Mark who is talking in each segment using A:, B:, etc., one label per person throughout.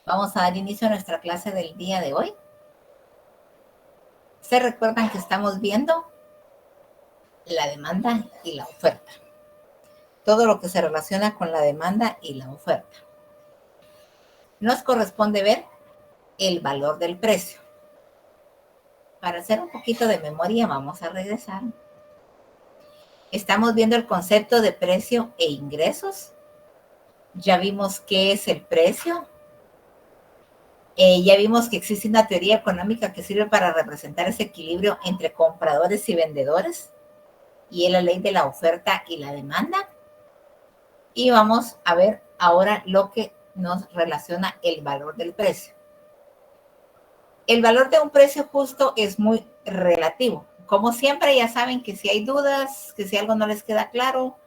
A: Vamos a dar inicio a nuestra clase del día de hoy. ¿Se recuerdan que estamos viendo la demanda y la oferta? Todo lo que se relaciona con la demanda y la oferta. Nos corresponde ver el valor del precio. Para hacer un poquito de memoria, vamos a regresar. Estamos viendo el concepto de precio e ingresos. Ya vimos qué es el precio. Ya vimos que existe una teoría económica que sirve para representar ese equilibrio entre compradores y vendedores. Y es la ley de la oferta y la demanda. Y vamos a ver ahora lo que nos relaciona el valor del precio. El valor de un precio justo es muy relativo. Como siempre, ya saben que si hay dudas, que si algo no les queda claro,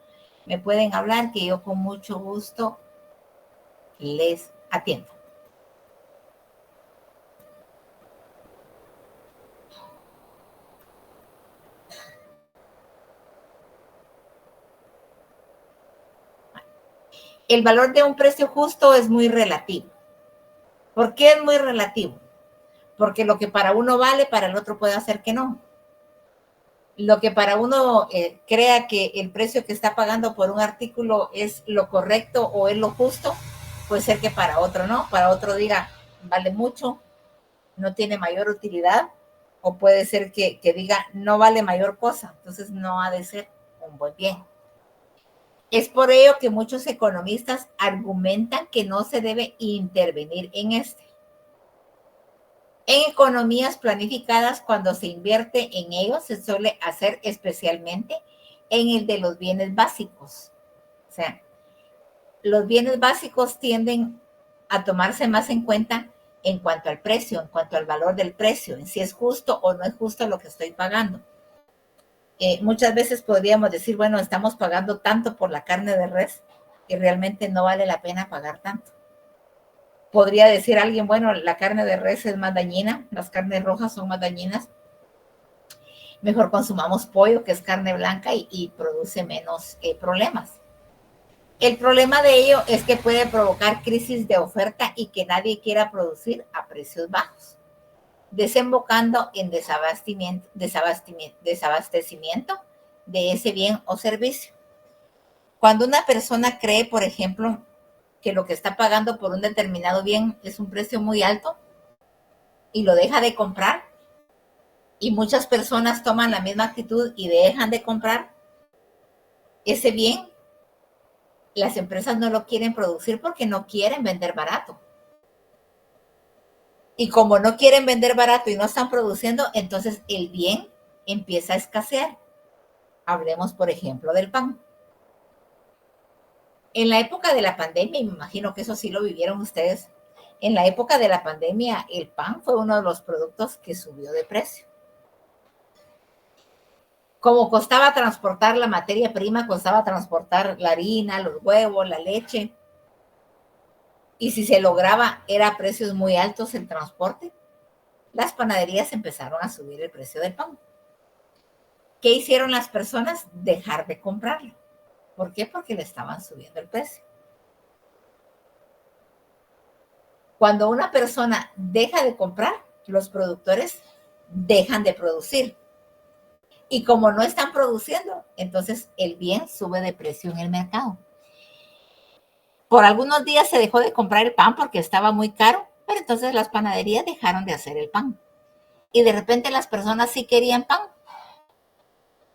A: me pueden hablar, que yo con mucho gusto les atiendo. El valor de un precio justo es muy relativo. ¿Por qué es muy relativo? Porque lo que para uno vale, para el otro puede hacer que no. Lo que para uno crea que el precio que está pagando por un artículo es lo correcto o es lo justo, puede ser que para otro no, para otro diga vale mucho, no tiene mayor utilidad, o puede ser que diga no vale mayor cosa, entonces no ha de ser un buen bien. Es por ello que muchos economistas argumentan que no se debe intervenir en este. En economías planificadas, cuando se invierte en ellos, se suele hacer especialmente en el de los bienes básicos. O sea, los bienes básicos tienden a tomarse más en cuenta en cuanto al precio, en cuanto al valor del precio, en si es justo o no es justo lo que estoy pagando. Muchas veces podríamos decir, bueno, estamos pagando tanto por la carne de res que realmente no vale la pena pagar tanto. Podría decir alguien, bueno, la carne de res es más dañina, las carnes rojas son más dañinas, mejor consumamos pollo, que es carne blanca y produce menos problemas. El problema de ello es que puede provocar crisis de oferta y que nadie quiera producir a precios bajos, desembocando en desabastecimiento de ese bien o servicio. Cuando una persona cree, por ejemplo, que lo que está pagando por un determinado bien es un precio muy alto y lo deja de comprar, y muchas personas toman la misma actitud y dejan de comprar ese bien, las empresas no lo quieren producir porque no quieren vender barato. Y como no quieren vender barato y no están produciendo, entonces el bien empieza a escasear. Hablemos, por ejemplo, del pan. En la época de la pandemia, y me imagino que eso sí lo vivieron ustedes, en la época de la pandemia el pan fue uno de los productos que subió de precio. Como costaba transportar la materia prima, costaba transportar la harina, los huevos, la leche, y si se lograba era a precios muy altos el transporte, las panaderías empezaron a subir el precio del pan. ¿Qué hicieron las personas? Dejar de comprarlo. ¿Por qué? Porque le estaban subiendo el precio. Cuando una persona deja de comprar, los productores dejan de producir. Y como no están produciendo, entonces el bien sube de precio en el mercado. Por algunos días se dejó de comprar el pan porque estaba muy caro, pero entonces las panaderías dejaron de hacer el pan. Y de repente las personas sí querían pan,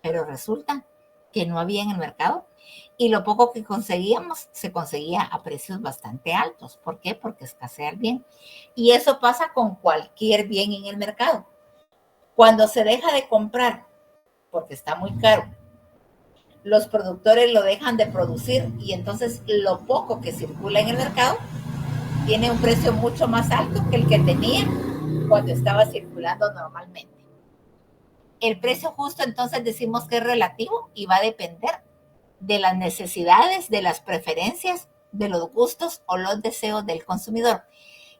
A: pero resulta que no había en el mercado y lo poco que conseguíamos se conseguía a precios bastante altos. ¿Por qué? Porque escasea el bien. Y eso pasa con cualquier bien en el mercado. Cuando se deja de comprar porque está muy caro, los productores lo dejan de producir y entonces lo poco que circula en el mercado tiene un precio mucho más alto que el que tenía cuando estaba circulando normalmente. El precio justo entonces decimos que es relativo y va a depender de las necesidades, de las preferencias, de los gustos o los deseos del consumidor.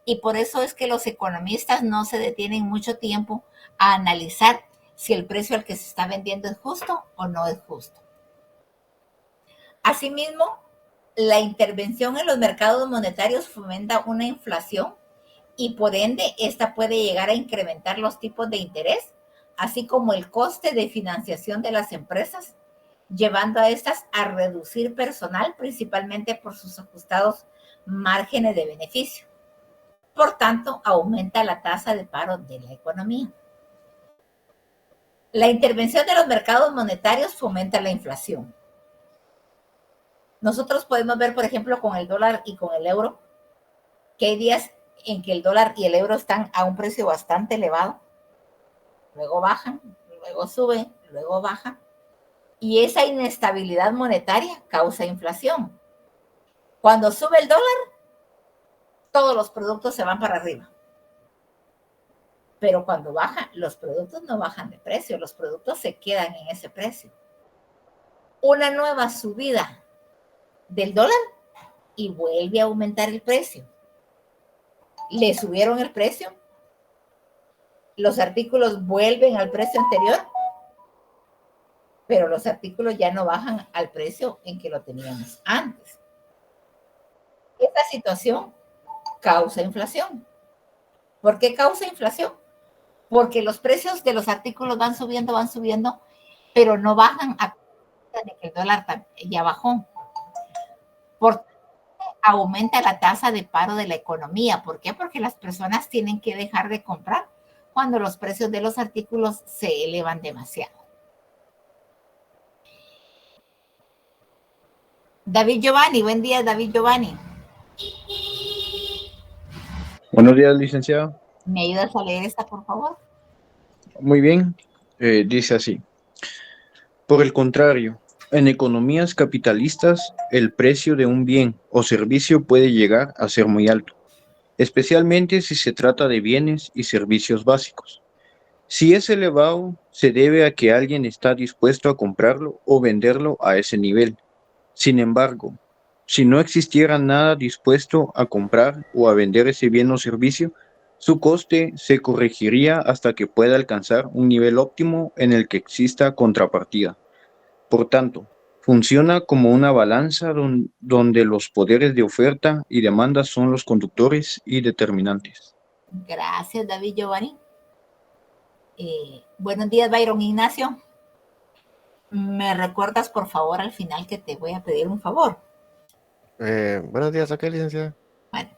A: Y por eso es que los economistas no se detienen mucho tiempo a analizar si el precio al que se está vendiendo es justo o no es justo. Asimismo, La intervención en los mercados monetarios fomenta una inflación y por ende esta puede llegar a incrementar los tipos de interés, así como el coste de financiación de las empresas, llevando a estas a reducir personal, principalmente por sus ajustados márgenes de beneficio. Por tanto, aumenta la tasa de paro de la economía. La intervención de los mercados monetarios fomenta la inflación. Nosotros podemos ver, por ejemplo, con el dólar y con el euro, que hay días en que el dólar y el euro están a un precio bastante elevado, luego bajan, luego suben, luego bajan, y esa inestabilidad monetaria causa inflación. Cuando sube el dólar, todos los productos se van para arriba. Pero cuando baja, los productos no bajan de precio, los productos se quedan en ese precio. Una nueva subida del dólar y vuelve a aumentar el precio. Le subieron el precio, los artículos vuelven al precio anterior, pero los artículos ya no bajan al precio en que lo teníamos antes. Esta situación causa inflación. ¿Por qué causa inflación? Porque los precios de los artículos van subiendo, pero no bajan a causa de que el dólar ya bajó. Por aumenta la tasa de paro de la economía. ¿Por qué? Porque las personas tienen que dejar de comprar cuando los precios de los artículos se elevan demasiado. David Giovanni, buen día, David Giovanni.
B: Buenos días, licenciado.
A: ¿Me ayudas a leer esta, por favor?
B: Muy bien. Dice así. Por el contrario, en economías capitalistas, el precio de un bien o servicio puede llegar a ser muy alto, especialmente si se trata de bienes y servicios básicos. Si es elevado, se debe a que alguien está dispuesto a comprarlo o venderlo a ese nivel. Sin embargo, si no existiera nada dispuesto a comprar o a vender ese bien o servicio, su coste se corregiría hasta que pueda alcanzar un nivel óptimo en el que exista contrapartida. Por tanto, funciona como una balanza donde los poderes de oferta y demanda son los conductores y determinantes.
A: Gracias, David Giovanni. Buenos días, Byron Ignacio. ¿Me recuerdas, por favor, al final que te voy a pedir un favor?
C: Buenos días, ¿ok, licenciada?
A: Bueno,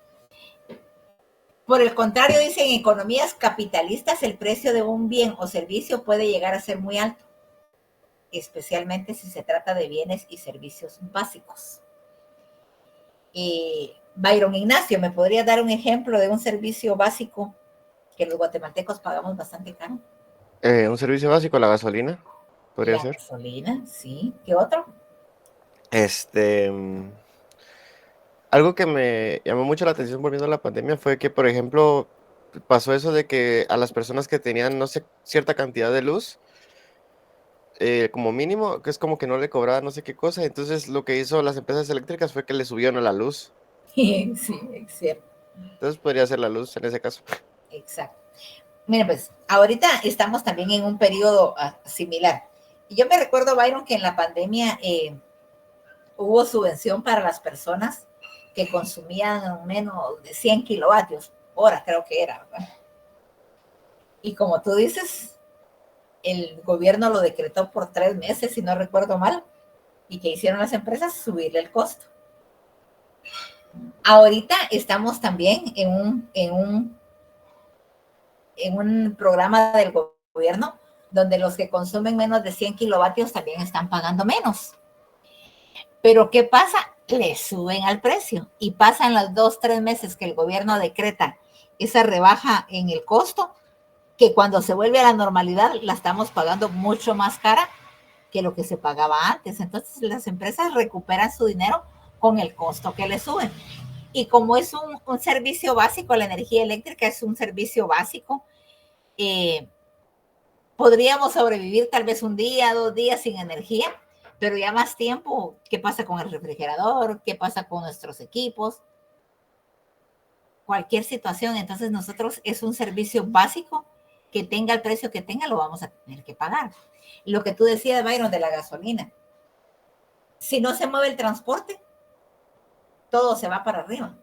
A: por el contrario, dice, en economías capitalistas el precio de un bien o servicio puede llegar a ser muy alto, especialmente si se trata de bienes y servicios básicos. Byron Ignacio, ¿me podría dar un ejemplo de un servicio básico que los guatemaltecos pagamos bastante caro?
C: Un servicio básico, la gasolina, podría
A: La
C: ser.
A: gasolina, sí. ¿Qué otro?
C: Este, mm, Algo que me llamó mucho la atención volviendo a la pandemia fue que, por ejemplo, pasó eso de que a las personas que tenían, no sé, cierta cantidad de luz, como mínimo, que es como que no le cobraban no sé qué cosa, entonces lo que hizo las empresas eléctricas fue que le subieron a la luz.
A: Sí, es cierto.
C: Entonces podría ser la luz en ese caso.
A: Exacto. Mira, pues ahorita estamos también en un periodo similar. Y yo me recuerdo, Byron, que en la pandemia hubo subvención para las personas que consumían menos de 100 kilovatios hora, creo que era, ¿verdad? Y como tú dices, el gobierno lo decretó por 3 meses, si no recuerdo mal, y que hicieron las empresas subirle el costo. Ahorita estamos también en un programa del gobierno donde los que consumen menos de 100 kilovatios también están pagando menos. Pero ¿qué pasa? Le suben al precio y pasan los 2, 3 meses que el gobierno decreta esa rebaja en el costo, que cuando se vuelve a la normalidad la estamos pagando mucho más cara que lo que se pagaba antes. Entonces las empresas recuperan su dinero con el costo que le suben. Y como es un servicio básico, la energía eléctrica es un servicio básico, eh, podríamos sobrevivir tal vez un día, 2 días sin energía, pero ya más tiempo, ¿qué pasa con el refrigerador? ¿Qué pasa con nuestros equipos? Cualquier situación, entonces nosotros es un servicio básico que tenga el precio que tenga, lo vamos a tener que pagar. Lo que tú decías, Byron, de la gasolina. Si no se mueve el transporte, todo se va para arriba.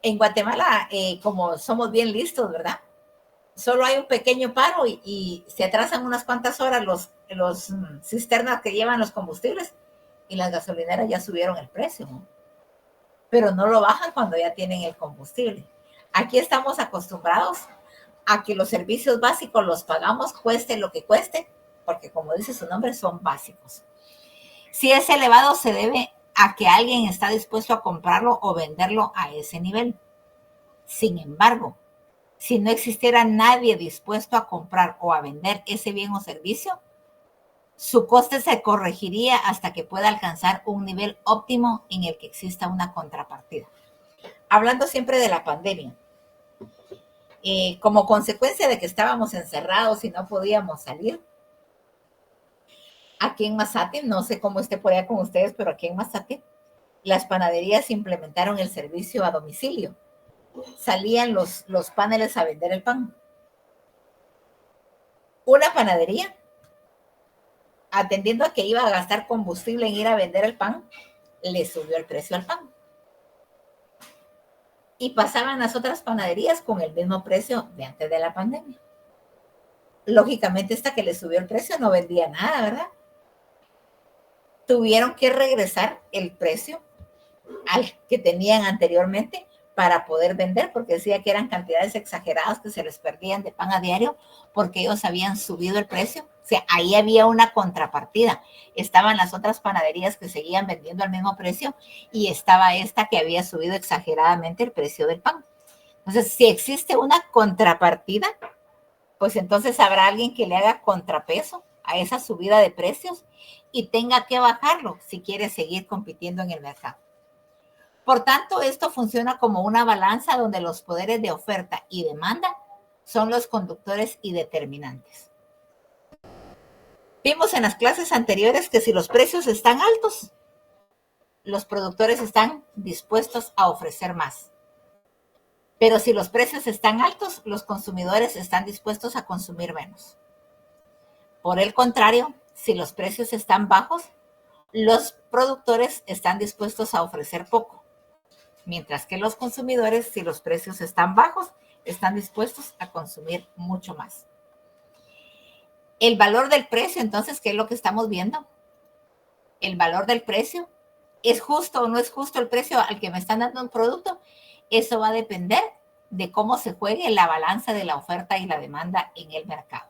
A: En Guatemala, como somos bien listos, ¿verdad? Solo hay un pequeño paro y se atrasan unas cuantas horas los cisternas que llevan los combustibles y las gasolineras ya subieron el precio, ¿no? Pero no lo bajan cuando ya tienen el combustible. Aquí estamos acostumbrados a que los servicios básicos los pagamos, cueste lo que cueste, porque como dice su nombre, son básicos. Si es elevado, se debe a que alguien está dispuesto a comprarlo o venderlo a ese nivel. Sin embargo, si no existiera nadie dispuesto a comprar o a vender ese bien o servicio, su coste se corregiría hasta que pueda alcanzar un nivel óptimo en el que exista una contrapartida. Hablando siempre de la pandemia, como consecuencia de que estábamos encerrados y no podíamos salir, aquí en Mazate, no sé cómo esté por allá con ustedes, pero aquí en Mazate, las panaderías implementaron el servicio a domicilio. Salían los paneles a vender el pan. Una panadería, atendiendo a que iba a gastar combustible en ir a vender el pan, le subió el precio al pan. Y pasaban las otras panaderías con el mismo precio de antes de la pandemia. Lógicamente, esta que le subió el precio no vendía nada, ¿verdad? Tuvieron que regresar el precio al que tenían anteriormente para poder vender, porque decía que eran cantidades exageradas que se les perdían de pan a diario porque ellos habían subido el precio. O sea, ahí había una contrapartida. Estaban las otras panaderías que seguían vendiendo al mismo precio y estaba esta que había subido exageradamente el precio del pan. Entonces, si existe una contrapartida, pues entonces habrá alguien que le haga contrapeso a esa subida de precios y tenga que bajarlo si quiere seguir compitiendo en el mercado. Por tanto, esto funciona como una balanza donde los poderes de oferta y demanda son los conductores y determinantes. Vimos en las clases anteriores que si los precios están altos, los productores están dispuestos a ofrecer más. Pero si los precios están altos, los consumidores están dispuestos a consumir menos. Por el contrario, si los precios están bajos, los productores están dispuestos a ofrecer poco. Mientras que los consumidores, si los precios están bajos, están dispuestos a consumir mucho más. El valor del precio, entonces, ¿qué es lo que estamos viendo? El valor del precio, ¿es justo o no es justo el precio al que me están dando un producto? Eso va a depender de cómo se juegue la balanza de la oferta y la demanda en el mercado.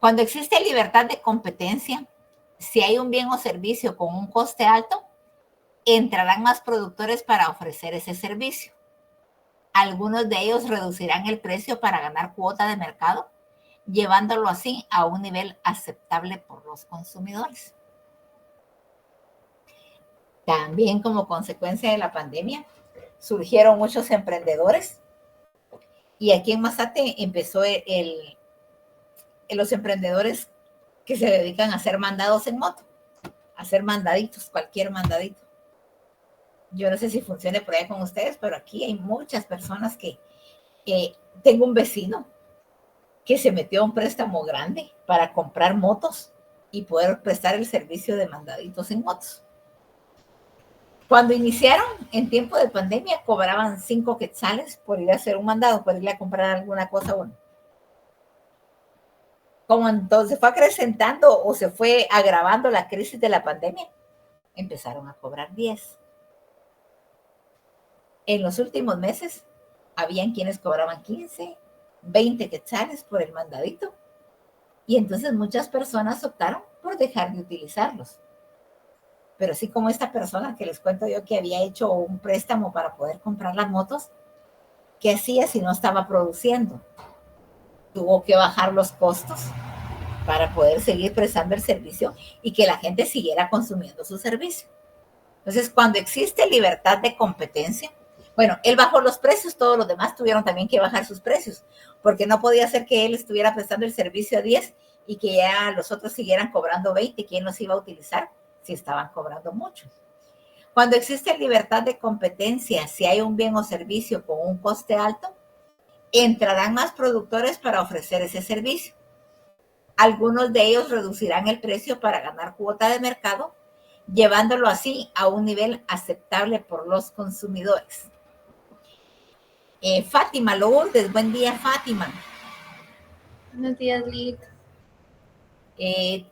A: Cuando existe libertad de competencia, si hay un bien o servicio con un coste alto, entrarán más productores para ofrecer ese servicio. Algunos de ellos reducirán el precio para ganar cuota de mercado, llevándolo así a un nivel aceptable por los consumidores. También como consecuencia de la pandemia, surgieron muchos emprendedores y aquí en Mazate empezó los emprendedores que se dedican a hacer mandados en moto, a hacer mandaditos, cualquier mandadito. Yo no sé si funcione por ahí con ustedes, pero aquí hay muchas personas que tengo un vecino que se metió a un préstamo grande para comprar motos y poder prestar el servicio de mandaditos en motos. Cuando iniciaron en tiempo de pandemia, cobraban 5 quetzales por ir a hacer un mandado, por ir a comprar alguna cosa. Bueno, como entonces fue acrecentando o se fue agravando la crisis de la pandemia, empezaron a cobrar 10. En los últimos meses, habían quienes cobraban 15, 20 quetzales por el mandadito. Y entonces muchas personas optaron por dejar de utilizarlos. Pero así como esta persona que les cuento yo que había hecho un préstamo para poder comprar las motos, ¿qué hacía si no estaba produciendo? Tuvo que bajar los costos para poder seguir prestando el servicio y que la gente siguiera consumiendo su servicio. Entonces, cuando existe libertad de competencia, bueno, él bajó los precios, todos los demás tuvieron también que bajar sus precios, porque no podía ser que él estuviera prestando el servicio a 10 y que ya los otros siguieran cobrando 20, ¿quién los iba a utilizar si estaban cobrando mucho? Cuando existe libertad de competencia, si hay un bien o servicio con un coste alto, entrarán más productores para ofrecer ese servicio. Algunos de ellos reducirán el precio para ganar cuota de mercado, llevándolo así a un nivel aceptable por los consumidores. Fátima Lourdes, buen día, Fátima.
D: Buenos días, Lick.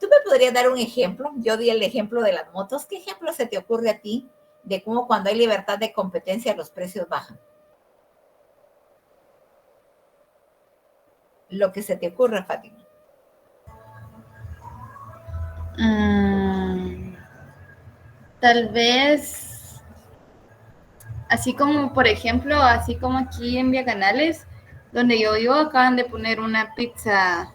A: ¿Tú me podrías dar un ejemplo? Yo di el ejemplo de las motos. ¿Qué ejemplo se te ocurre a ti de cómo cuando hay libertad de competencia los precios bajan? Lo que se te ocurra, Fátima.
D: Tal vez, así como, por ejemplo, así como aquí en Vía Canales, donde yo vivo, acaban de poner una pizza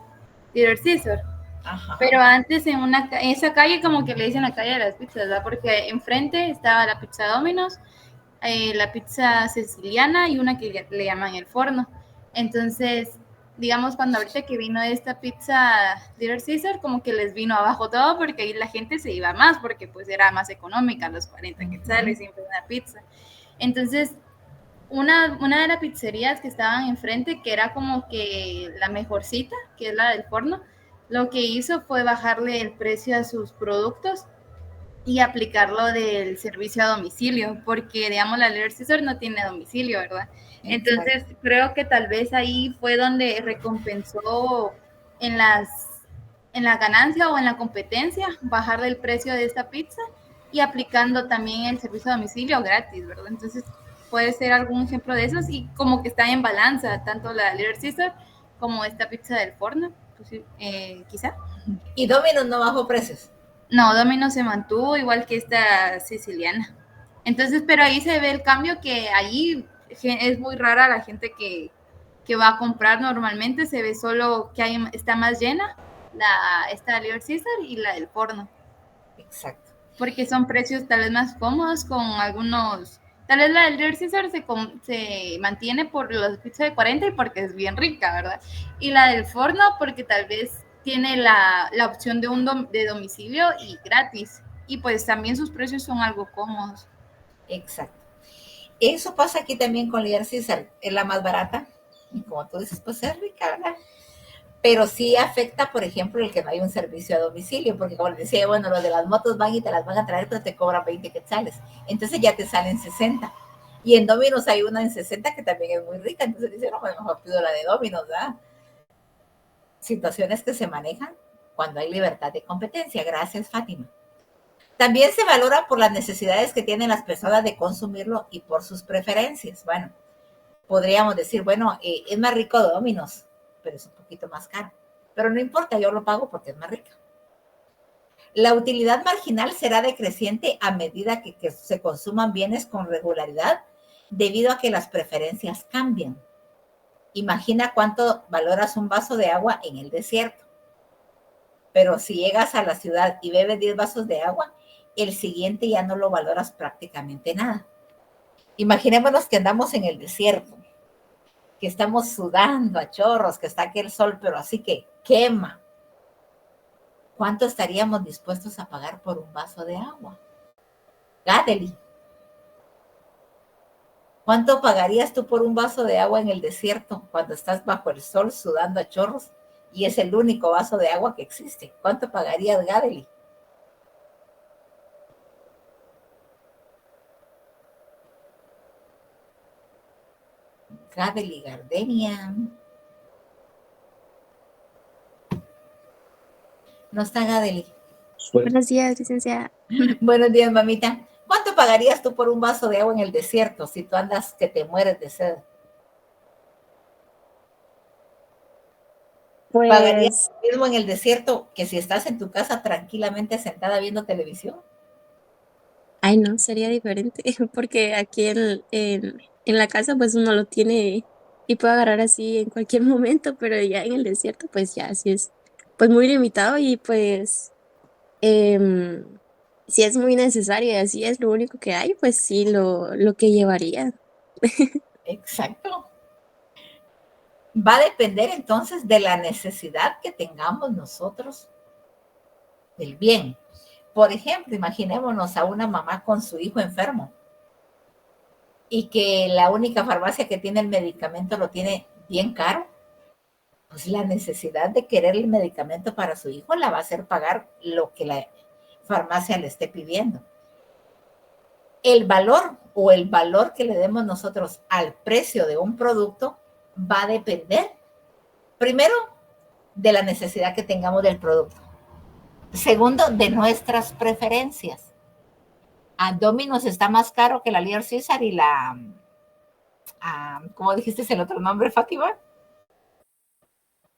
D: Little Caesar.
A: Ajá.
D: Pero antes en esa calle, como que le dicen la calle de las pizzas, ¿verdad? Porque enfrente estaba la pizza Domino's, la pizza siciliana y una que le llaman el forno. Entonces, digamos, cuando ahorita que vino esta pizza Little Caesar, como que les vino abajo todo porque ahí la gente se iba más porque pues era más económica, los 40 quetzales, siempre una pizza. Entonces, una de las pizzerías que estaban enfrente, que era como que la mejorcita, que es la del forno, lo que hizo fue bajarle el precio a sus productos y aplicarlo del servicio a domicilio, porque digamos la Little Caesar no tiene domicilio, ¿verdad? Entonces exacto, creo que tal vez ahí fue donde recompensó en la ganancia o en la competencia bajarle el precio de esta pizza y aplicando también el servicio a domicilio gratis, ¿verdad? Entonces puede ser algún ejemplo de esos y como que está en balanza tanto la Little Caesar como esta pizza del forno, pues, quizá.
A: ¿Y Domino's no bajó precios?
D: No, Domino's se mantuvo igual que esta siciliana. Entonces, pero ahí se ve el cambio que ahí es muy rara la gente que va a comprar normalmente. Se ve solo que está más llena esta Little Caesar y la del forno.
A: Exacto.
D: Porque son precios tal vez más cómodos con algunos... Tal vez la del Little Caesar se mantiene por los pizzas de 40 y porque es bien rica, ¿verdad? Y la del forno porque tal vez tiene la opción de domicilio y gratis. Y pues también sus precios son algo cómodos.
A: Exacto. Eso pasa aquí también con Little Caesar. Es la más barata. Y como tú dices, pues es rica, ¿verdad? Pero sí afecta, por ejemplo, el que no hay un servicio a domicilio, porque como les decía, bueno, los de las motos van y te las van a traer, pero te cobran 20 quetzales. Entonces ya te salen 60. Y en Domino's hay una en 60 que también es muy rica. Entonces dicen, no, pues mejor pido la de Domino's, ¿verdad? Situaciones que se manejan cuando hay libertad de competencia. Gracias, Fátima. También se valora por las necesidades que tienen las personas de consumirlo y por sus preferencias. Bueno, podríamos decir, bueno, es más rico Domino's, pero es un poquito más caro. Pero no importa, yo lo pago porque es más rica. La utilidad marginal será decreciente a medida que se consuman bienes con regularidad debido a que las preferencias cambian. Imagina cuánto valoras un vaso de agua en el desierto. Pero si llegas a la ciudad y bebes 10 vasos de agua, el siguiente ya no lo valoras prácticamente nada. Imaginémonos que andamos en el desierto, que estamos sudando a chorros, que está aquí el sol, pero así que quema. ¿Cuánto estaríamos dispuestos a pagar por un vaso de agua? Gadeli, ¿cuánto pagarías tú por un vaso de agua en el desierto cuando estás bajo el sol sudando a chorros y es el único vaso de agua que existe? ¿Cuánto pagarías, Gadeli? Gadeli Gardenia. No está Gadeli.
E: Buenos días, licenciada.
A: Buenos días, mamita. ¿Cuánto pagarías tú por un vaso de agua en el desierto si tú andas que te mueres de sed?
E: Pues,
A: ¿Pagarías lo mismo en el desierto que si estás en tu casa tranquilamente sentada viendo televisión?
E: ay no, sería diferente, porque aquí en la casa pues uno lo tiene y puede agarrar así en cualquier momento, pero ya en el desierto pues ya así es pues muy limitado y pues si es muy necesario y así es lo único que hay, pues sí lo que llevaría.
A: Exacto. Va a depender entonces de la necesidad que tengamos nosotros del bien. Por ejemplo, imaginémonos a una mamá con su hijo enfermo y que la única farmacia que tiene el medicamento lo tiene bien caro. Pues la necesidad de querer el medicamento para su hijo la va a hacer pagar lo que la farmacia le esté pidiendo. El valor o el valor que le demos nosotros al precio de un producto va a depender, primero, de la necesidad que tengamos del producto. Segundo, de nuestras preferencias. A Domino's está más caro que la Little Caesar y ¿cómo dijiste el otro nombre, Fátima?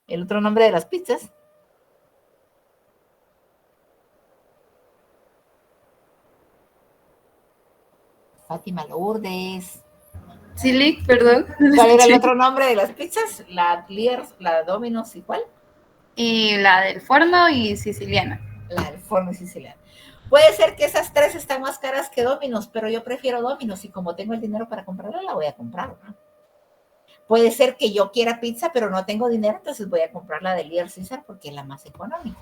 A: El otro nombre de las pizzas. Fátima Lourdes.
D: Silic, perdón.
A: ¿Cuál era el otro nombre de las pizzas? La Domino's y ¿cuál?
D: Y la del forno y siciliana.
A: La del forno y siciliana. Puede ser que esas tres están más caras que Domino's, pero yo prefiero Domino's y como tengo el dinero para comprarla, la voy a comprar, ¿no? Puede ser que yo quiera pizza, pero no tengo dinero, entonces voy a comprar la de Little Caesar porque es la más económica.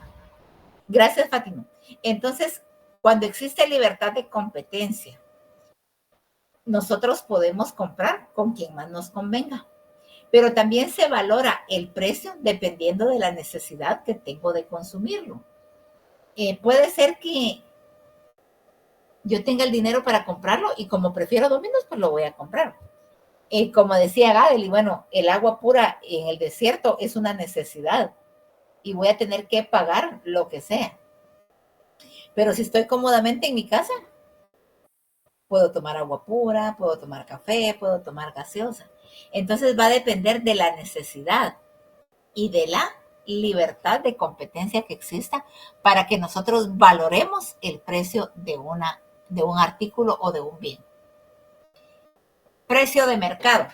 A: Gracias, Fátima. Entonces, cuando existe libertad de competencia, nosotros podemos comprar con quien más nos convenga. Pero también se valora el precio dependiendo de la necesidad que tengo de consumirlo. Puede ser que yo tenga el dinero para comprarlo y como prefiero Domino's, pues lo voy a comprar. Como decía Gadeli, bueno, el agua pura en el desierto es una necesidad y voy a tener que pagar lo que sea. Pero si estoy cómodamente en mi casa, puedo tomar agua pura, puedo tomar café, puedo tomar gaseosa. Entonces va a depender de la necesidad y de la libertad de competencia que exista para que nosotros valoremos el precio de un artículo o de un bien. Precio de mercado.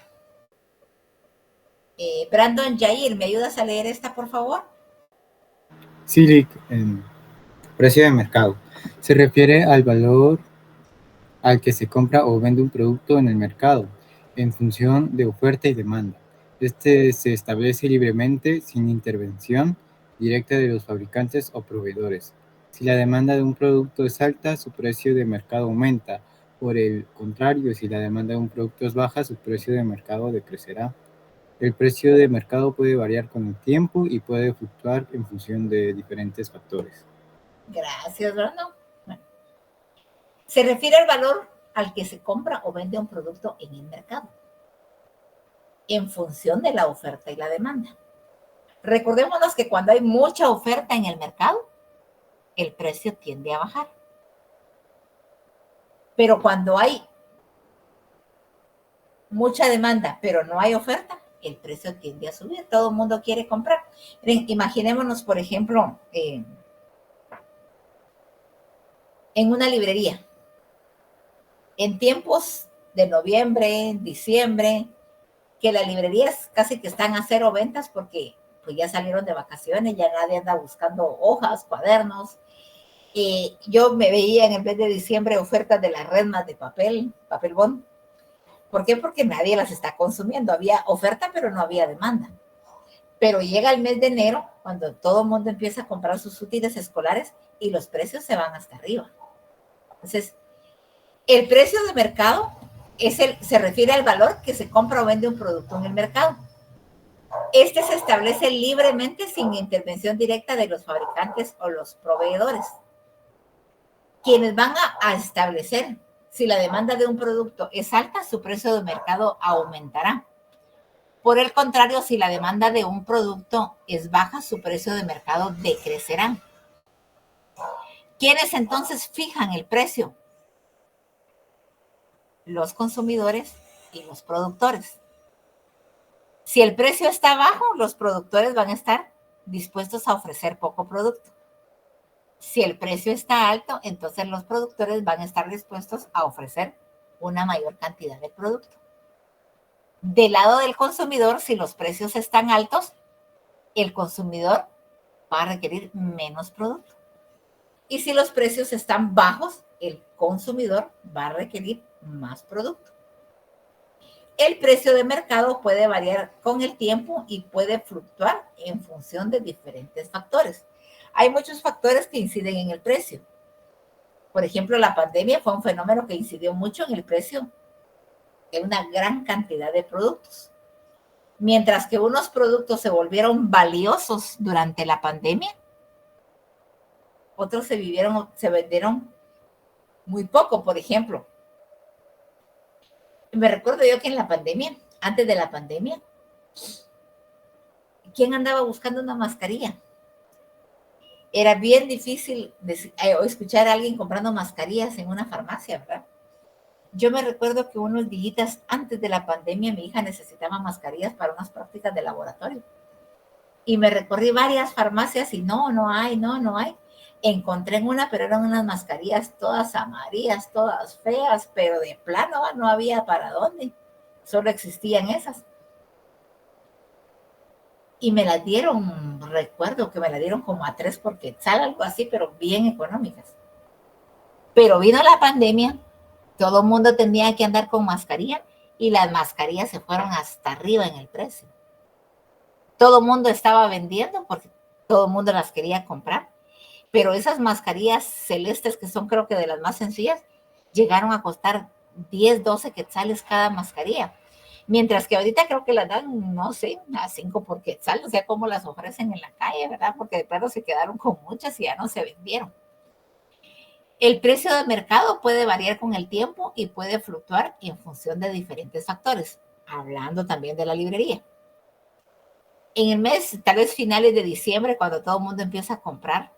A: Brandon Jair, ¿me ayudas a leer esta, por favor?
F: Sí, precio de mercado. Se refiere al valor al que se compra o vende un producto en el mercado, en función de oferta y demanda. Este se establece libremente sin intervención directa de los fabricantes o proveedores. Si la demanda de un producto es alta, su precio de mercado aumenta. Por el contrario, si la demanda de un producto es baja, su precio de mercado decrecerá. El precio de mercado puede variar con el tiempo y puede fluctuar en función de diferentes factores.
A: Gracias, Brandon. Bueno, se refiere al valor al que se compra o vende un producto en el mercado, en función de la oferta y la demanda. Recordémonos que cuando hay mucha oferta en el mercado, el precio tiende a bajar. Pero cuando hay mucha demanda, pero no hay oferta, el precio tiende a subir. Todo el mundo quiere comprar. Imaginémonos, por ejemplo, en una librería. En tiempos de noviembre, diciembre, que las librerías casi que están a cero ventas porque pues ya salieron de vacaciones, ya nadie anda buscando hojas, cuadernos. Yo me veía en el mes de diciembre ofertas de las redmas de papel bond. ¿Por qué? Porque nadie las está consumiendo. Había oferta, pero no había demanda. Pero llega el mes de enero, cuando todo el mundo empieza a comprar sus útiles escolares y los precios se van hasta arriba. Entonces, el precio de mercado se refiere al valor que se compra o vende un producto en el mercado. Este se establece libremente sin intervención directa de los fabricantes o los proveedores, quienes van a establecer si la demanda de un producto es alta, su precio de mercado aumentará. Por el contrario, si la demanda de un producto es baja, su precio de mercado decrecerá. ¿Quiénes entonces fijan el precio? Los consumidores y los productores. Si el precio está bajo, los productores van a estar dispuestos a ofrecer poco producto. Si el precio está alto, entonces los productores van a estar dispuestos a ofrecer una mayor cantidad de producto. Del lado del consumidor, si los precios están altos, el consumidor va a requerir menos producto. Y si los precios están bajos, el consumidor va a requerir más producto. El precio de mercado puede variar con el tiempo y puede fluctuar en función de diferentes factores. Hay muchos factores que inciden en el precio. Por ejemplo, la pandemia fue un fenómeno que incidió mucho en el precio de una gran cantidad de productos. Mientras que unos productos se volvieron valiosos durante la pandemia, otros se vendieron muy poco. Por ejemplo, me recuerdo yo que en la pandemia, antes de la pandemia, ¿quién andaba buscando una mascarilla? Era bien difícil escuchar a alguien comprando mascarillas en una farmacia, ¿verdad? Yo me recuerdo que unos días antes de la pandemia mi hija necesitaba mascarillas para unas prácticas de laboratorio. Y me recorrí varias farmacias y no hay. Encontré en una, pero eran unas mascarillas todas amarillas, todas feas, pero de plano no había para dónde. Solo existían esas. Y me las dieron, recuerdo que me las dieron como a 3 por quetzal, algo así, pero bien económicas. Pero vino la pandemia, todo el mundo tenía que andar con mascarilla y las mascarillas se fueron hasta arriba en el precio. Todo el mundo estaba vendiendo porque todo el mundo las quería comprar, pero esas mascarillas celestes, que son creo que de las más sencillas, llegaron a costar 10, 12 quetzales cada mascarilla. Mientras que ahorita creo que las dan, no sé, a 5 por quetzal, o sea, cómo las ofrecen en la calle, ¿verdad? Porque de plano se quedaron con muchas y ya no se vendieron. El precio de mercado puede variar con el tiempo y puede fluctuar en función de diferentes factores, hablando también de la librería. En el mes, tal vez finales de diciembre, cuando todo el mundo empieza a comprar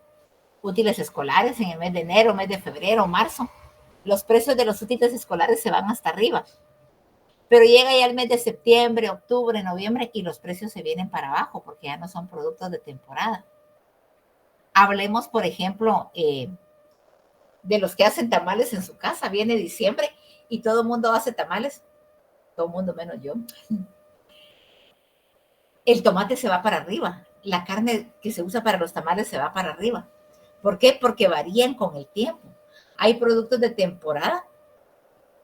A: útiles escolares, en el mes de enero, mes de febrero, marzo, los precios de los útiles escolares se van hasta arriba. Pero llega ya el mes de septiembre, octubre, noviembre y los precios se vienen para abajo porque ya no son productos de temporada. Hablemos, por ejemplo, de los que hacen tamales en su casa. Viene diciembre y todo el mundo hace tamales, todo el mundo menos yo. El tomate se va para arriba, la carne que se usa para los tamales se va para arriba. ¿Por qué? Porque varían con el tiempo. Hay productos de temporada.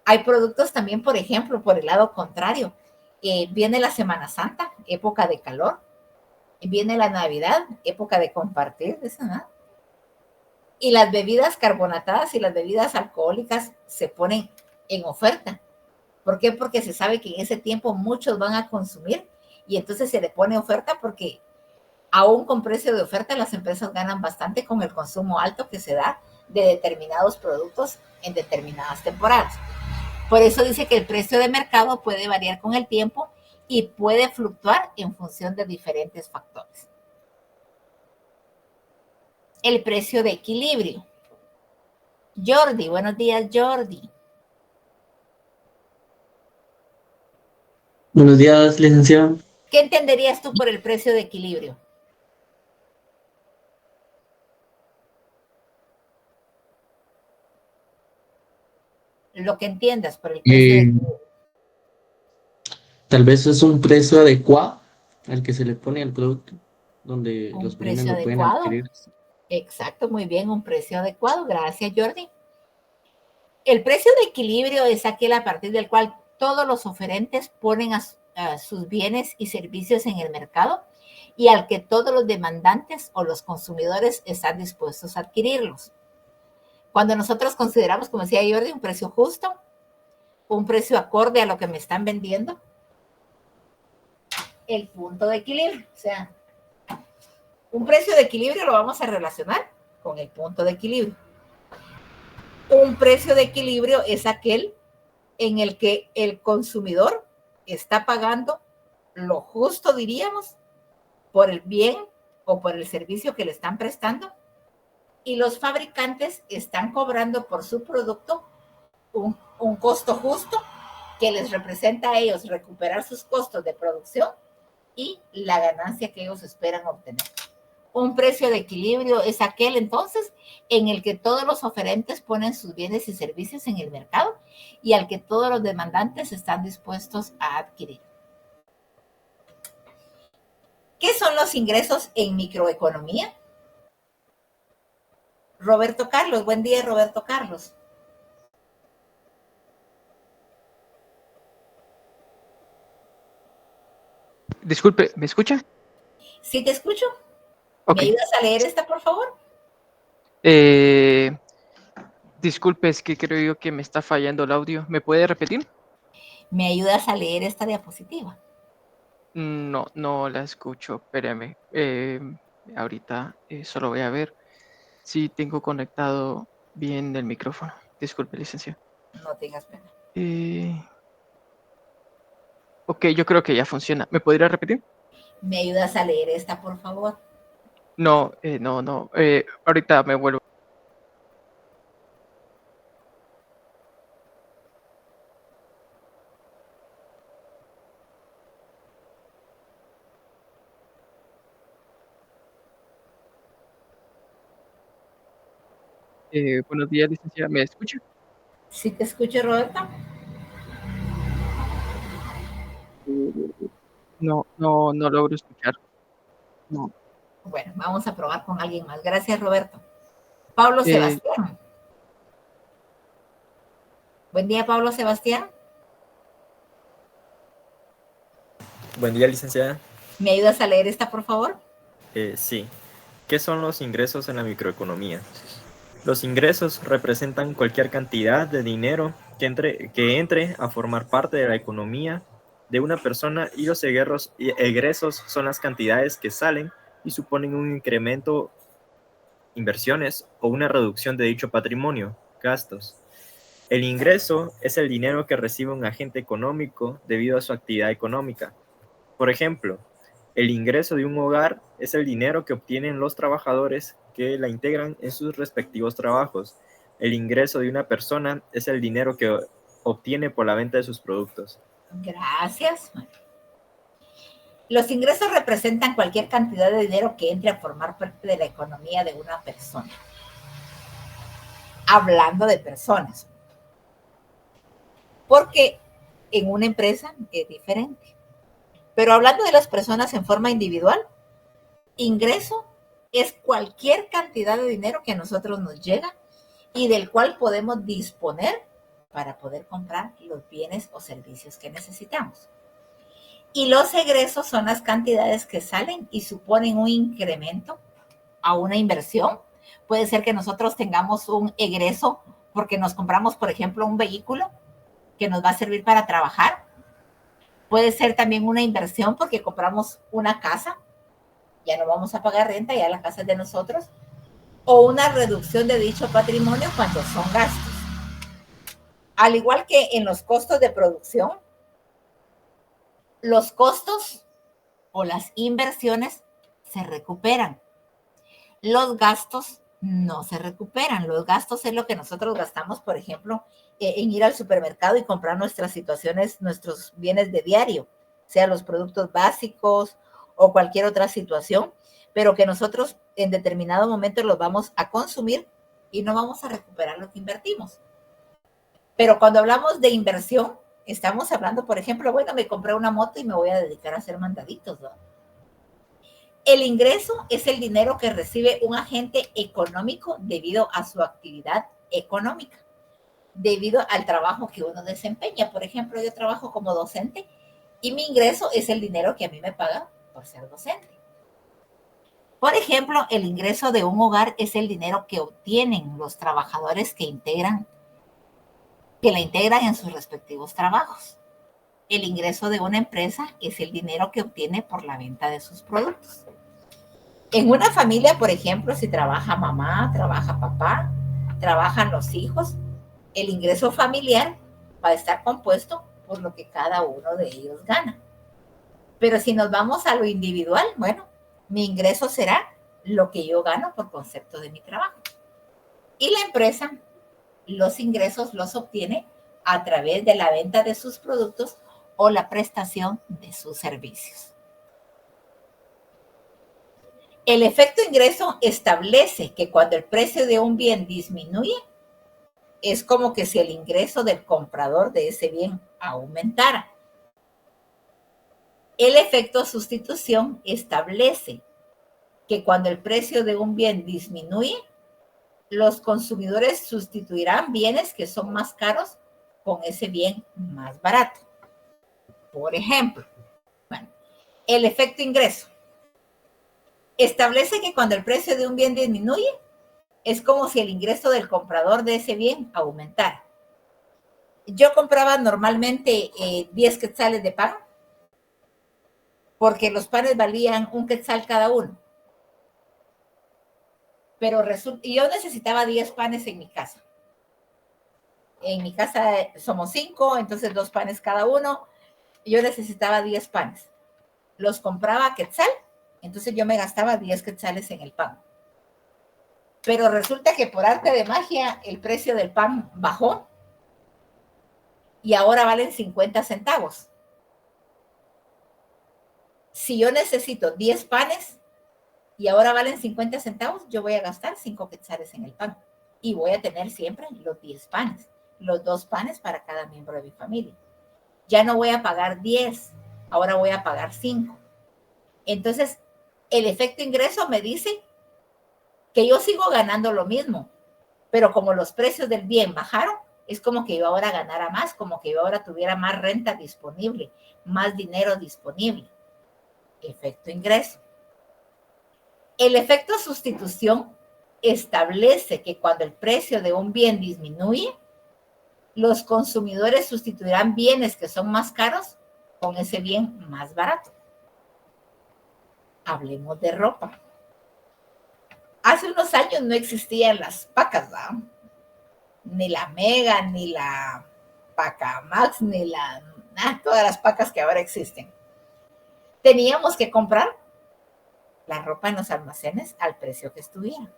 A: Hay productos también, por ejemplo, por el lado contrario. Viene la Semana Santa, época de calor. Viene la Navidad, época de compartir, ¿no? Y las bebidas carbonatadas y las bebidas alcohólicas se ponen en oferta. ¿Por qué? Porque se sabe que en ese tiempo muchos van a consumir y entonces se le pone oferta porque aún con precio de oferta las empresas ganan bastante con el consumo alto que se da de determinados productos en determinadas temporadas. Por eso dice que el precio de mercado puede variar con el tiempo y puede fluctuar en función de diferentes factores. El precio de equilibrio. Jordi, buenos días, Jordi.
G: Buenos días, licenciado.
A: ¿Qué entenderías tú por el precio de equilibrio? Lo que entiendas por el precio de equilibrio.
G: Tal vez es un precio adecuado al que se le pone al producto, donde
A: Un
G: los
A: precio
G: personas lo pueden
A: adecuado.
G: adquirir.
A: Exacto, muy bien, un precio adecuado. Gracias, Jordi. El precio de equilibrio es aquel a partir del cual todos los oferentes ponen a sus bienes y servicios en el mercado y al que todos los demandantes o los consumidores están dispuestos a adquirirlos. Cuando nosotros consideramos, como decía Jordi, un precio justo, un precio acorde a lo que me están vendiendo, el punto de equilibrio. O sea, un precio de equilibrio lo vamos a relacionar con el punto de equilibrio. Un precio de equilibrio es aquel en el que el consumidor está pagando lo justo, diríamos, por el bien o por el servicio que le están prestando y los fabricantes están cobrando por su producto un costo justo que les representa a ellos recuperar sus costos de producción y la ganancia que ellos esperan obtener. Un precio de equilibrio es aquel entonces en el que todos los oferentes ponen sus bienes y servicios en el mercado y al que todos los demandantes están dispuestos a adquirir. ¿Qué son los ingresos en microeconomía? Roberto Carlos, buen día, Roberto Carlos.
H: Disculpe, ¿me escucha?
A: Sí, te escucho.
H: Ok.
A: ¿Me ayudas a leer esta, por favor?
H: Disculpe, es que creo yo que me está fallando el audio. ¿Me puede repetir?
A: ¿Me ayudas a leer esta diapositiva?
H: No, no la escucho. Espérame. Ahorita solo voy a ver si tengo conectado bien el micrófono. Disculpe, licenciado.
A: No tengas pena.
H: Ok, yo creo que ya funciona. ¿Me podría repetir?
A: ¿Me ayudas a leer esta, por favor?
H: No, no. Ahorita me vuelvo. Buenos días, licenciada. ¿Me escucha?
A: ¿Sí te escucho, Roberto?
H: No logro escuchar. No.
A: Bueno, vamos a probar con alguien más. Gracias, Roberto. Pablo
H: Eh,
A: Sebastián. Buen día, Pablo Sebastián.
I: Buen día, licenciada.
A: ¿Me ayudas a leer esta, por favor?
I: Sí. ¿Qué son los ingresos en la microeconomía? Los ingresos representan cualquier cantidad de dinero que entre a formar parte de la economía de una persona, y los egresos son las cantidades que salen y suponen un incremento, inversiones o una reducción de dicho patrimonio, gastos. El ingreso es el dinero que recibe un agente económico debido a su actividad económica. Por ejemplo, el ingreso de un hogar es el dinero que obtienen los trabajadores que la integran en sus respectivos trabajos. El ingreso de una persona es el dinero que obtiene por la venta de sus productos.
A: Gracias. Los ingresos representan cualquier cantidad de dinero que entre a formar parte de la economía de una persona. Hablando de personas. Porque en una empresa es diferente. Pero hablando de las personas en forma individual, ingreso es cualquier cantidad de dinero que a nosotros nos llega y del cual podemos disponer para poder comprar los bienes o servicios que necesitamos. Y los egresos son las cantidades que salen y suponen un incremento a una inversión. Puede ser que nosotros tengamos un egreso porque nos compramos, por ejemplo, un vehículo que nos va a servir para trabajar. Puede ser también una inversión porque compramos una casa, ya no vamos a pagar renta, ya la casa es de nosotros. O una reducción de dicho patrimonio cuando son gastos. Al igual que en los costos de producción, los costos o las inversiones se recuperan. Los gastos no se recuperan. Los gastos es lo que nosotros gastamos, por ejemplo, en ir al supermercado y comprar nuestras situaciones, nuestros bienes de diario, sea los productos básicos o cualquier otra situación, pero que nosotros en determinado momento los vamos a consumir y no vamos a recuperar lo que invertimos. Pero cuando hablamos de inversión, estamos hablando, por ejemplo, bueno, me compré una moto y me voy a dedicar a hacer mandaditos, ¿no? El ingreso es el dinero que recibe un agente económico debido a su actividad económica, debido al trabajo que uno desempeña. Por ejemplo, yo trabajo como docente y mi ingreso es el dinero que a mí me pagan por ser docente. Por ejemplo, el ingreso de un hogar es el dinero que obtienen los trabajadores que la integran en sus respectivos trabajos. El ingreso de una empresa es el dinero que obtiene por la venta de sus productos. En una familia, por ejemplo, si trabaja mamá, trabaja papá, trabajan los hijos, el ingreso familiar va a estar compuesto por lo que cada uno de ellos gana. Pero si nos vamos a lo individual, bueno, mi ingreso será lo que yo gano por concepto de mi trabajo. Y la empresa, los ingresos los obtiene a través de la venta de sus productos o la prestación de sus servicios. El efecto ingreso establece que cuando el precio de un bien disminuye, es como que si el ingreso del comprador de ese bien aumentara. El efecto sustitución establece que cuando el precio de un bien disminuye, los consumidores sustituirán bienes que son más caros con ese bien más barato. Por ejemplo, bueno, el efecto ingreso establece que cuando el precio de un bien disminuye, es como si el ingreso del comprador de ese bien aumentara. Yo compraba normalmente 10 quetzales de pan porque los panes valían 1 quetzal cada uno. Pero resulta, y yo necesitaba 10 panes en mi casa. En mi casa somos 5, entonces 2 panes cada uno. Yo necesitaba 10 panes. Los compraba a quetzal, entonces yo me gastaba 10 quetzales en el pan. Pero resulta que por arte de magia el precio del pan bajó y ahora valen 50 centavos. Si yo necesito 10 panes y ahora valen 50 centavos, yo voy a gastar 5 quetzales en el pan y voy a tener siempre los 10 panes, los 2 panes para cada miembro de mi familia. Ya no voy a pagar 10, ahora voy a pagar 5. Entonces, el efecto ingreso me dice que yo sigo ganando lo mismo, pero como los precios del bien bajaron, es como que yo ahora ganara más, como que yo ahora tuviera más renta disponible, más dinero disponible. Efecto ingreso. El efecto sustitución establece que cuando el precio de un bien disminuye, los consumidores sustituirán bienes que son más caros con ese bien más barato. Hablemos de ropa. Hace unos años no existían las pacas, ¿verdad? Ni la Mega, ni la Paca Max, ni todas las pacas que ahora existen. Teníamos que comprar la ropa en los almacenes al precio que estuviera.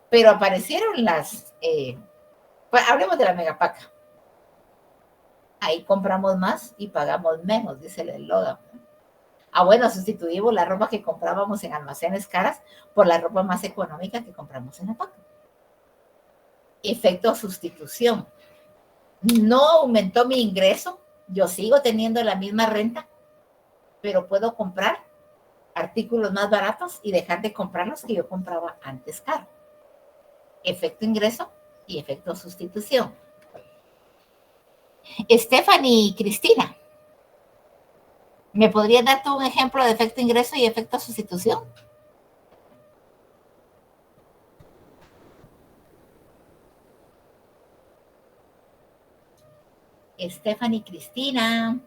A: Pero aparecieron hablemos de la Mega Paca. Ahí compramos más y pagamos menos, dice el eslogan. Bueno, sustituimos la ropa que comprábamos en almacenes caras por la ropa más económica que compramos en la Paca. Efecto sustitución. No aumentó mi ingreso, yo sigo teniendo la misma renta, pero puedo comprar artículos más baratos y dejar de comprar los que yo compraba antes caro. Efecto ingreso y efecto sustitución. Stephanie y Cristina, ¿me podrías dar tú un ejemplo de efecto ingreso y efecto sustitución? Stephanie y Cristina.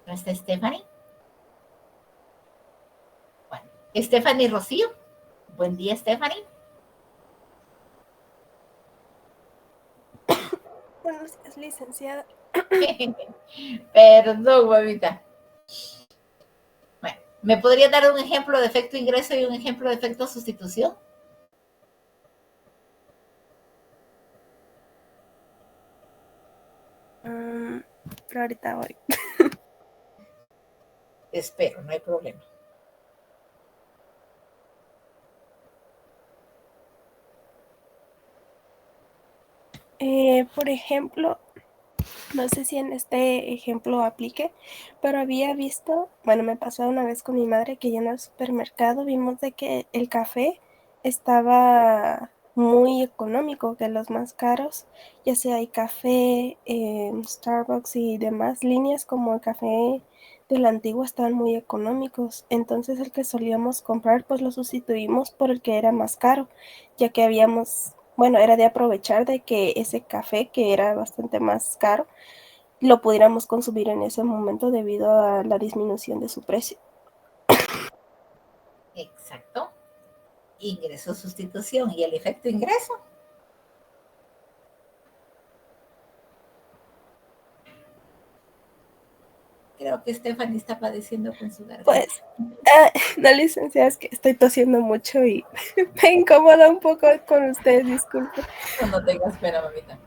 A: ¿No está Stephanie? Bueno, Stephanie Rocío. Buen día, Stephanie.
J: Buenos días, licenciada.
A: Perdón, mamita. Bueno, ¿me podría dar un ejemplo de efecto ingreso y un ejemplo de efecto sustitución?
J: Pero ahorita voy.
A: Espero, no hay problema.
J: Por ejemplo, no sé si en este ejemplo aplique, pero había visto, bueno, me pasó una vez con mi madre que yendo al supermercado vimos de que el café estaba muy económico, que los más caros, ya sea hay café, Starbucks y demás líneas como el café de la antigua estaban muy económicos. Entonces el que solíamos comprar pues lo sustituimos por el que era más caro, ya que era de aprovechar de que ese café que era bastante más caro lo pudiéramos consumir en ese momento debido a la disminución de su precio.
A: Exacto. Ingreso, sustitución y el efecto ingreso. Creo que Stephanie está padeciendo con su garganta.
J: Pues, no, licenciada, es que estoy tosiendo mucho y me incomoda un poco con ustedes, disculpe.
A: No tengas pena, mamita.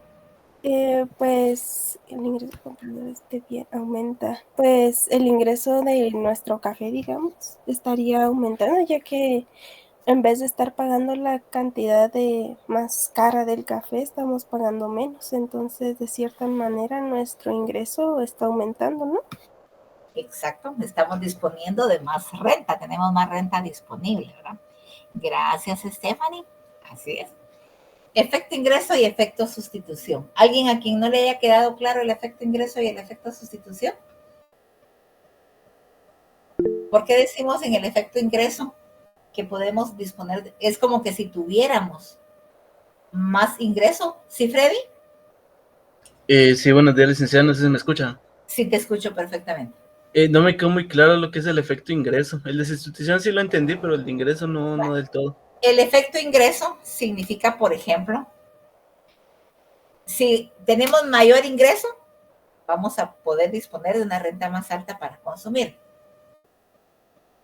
J: Pues el ingreso comprador bien aumenta. Pues el ingreso de nuestro café, digamos, estaría aumentando, ya que en vez de estar pagando la cantidad más cara del café, estamos pagando menos. Entonces, de cierta manera, nuestro ingreso está aumentando, ¿no?
A: Exacto, estamos disponiendo de más renta, tenemos más renta disponible, ¿verdad? Gracias, Stephanie. Así es. Efecto ingreso y efecto sustitución. ¿Alguien a quien no le haya quedado claro el efecto ingreso y el efecto sustitución? ¿Por qué decimos en el efecto ingreso que podemos disponer? Es como que si tuviéramos más ingreso. ¿Sí, Freddy?
K: Sí, buenos días, licenciada, no sé si me escucha.
A: Sí, te escucho perfectamente.
K: No me quedó muy claro lo que es el efecto ingreso. El de sustitución sí lo entendí, pero el de ingreso no del todo.
A: El efecto ingreso significa, por ejemplo, si tenemos mayor ingreso, vamos a poder disponer de una renta más alta para consumir.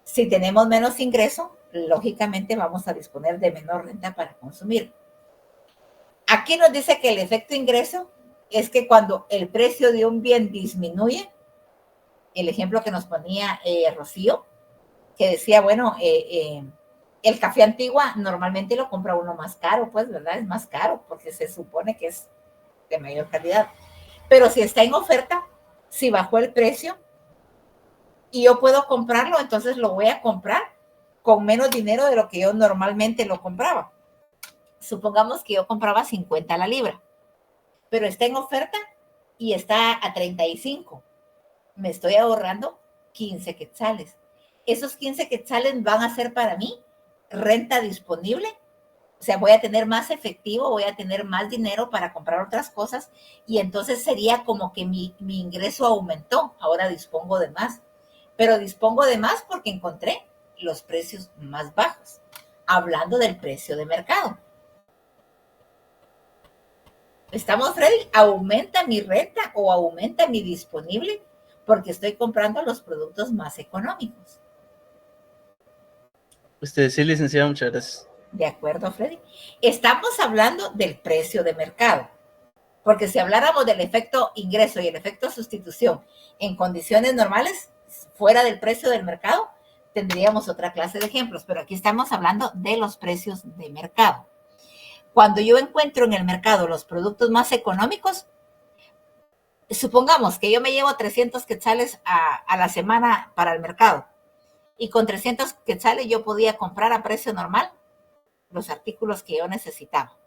A: Si tenemos menos ingreso, lógicamente vamos a disponer de menor renta para consumir. Aquí nos dice que el efecto ingreso es que cuando el precio de un bien disminuye, el ejemplo que nos ponía Rocío, que decía, bueno, el café Antigua normalmente lo compra uno más caro, pues, ¿verdad? Es más caro porque se supone que es de mayor calidad. Pero si está en oferta, si bajó el precio y yo puedo comprarlo, entonces lo voy a comprar con menos dinero de lo que yo normalmente lo compraba. Supongamos que yo compraba 50 la libra, pero está en oferta y está a 35. Me estoy ahorrando 15 quetzales. Esos 15 quetzales van a ser para mí renta disponible. O sea, voy a tener más efectivo, voy a tener más dinero para comprar otras cosas y entonces sería como que mi ingreso aumentó. Ahora dispongo de más. Pero dispongo de más porque encontré los precios más bajos. Hablando del precio de mercado. ¿Estamos, Freddy? ¿Aumenta mi renta o aumenta mi disponible? Porque estoy comprando los productos más económicos.
K: Sí, licenciada, muchas gracias.
A: De acuerdo, Freddy. Estamos hablando del precio de mercado. Porque si habláramos del efecto ingreso y el efecto sustitución en condiciones normales, fuera del precio del mercado, tendríamos otra clase de ejemplos. Pero aquí estamos hablando de los precios de mercado. Cuando yo encuentro en el mercado los productos más económicos, supongamos que yo me llevo 300 quetzales a la semana para el mercado y con 300 quetzales yo podía comprar a precio normal los artículos que yo necesitaba.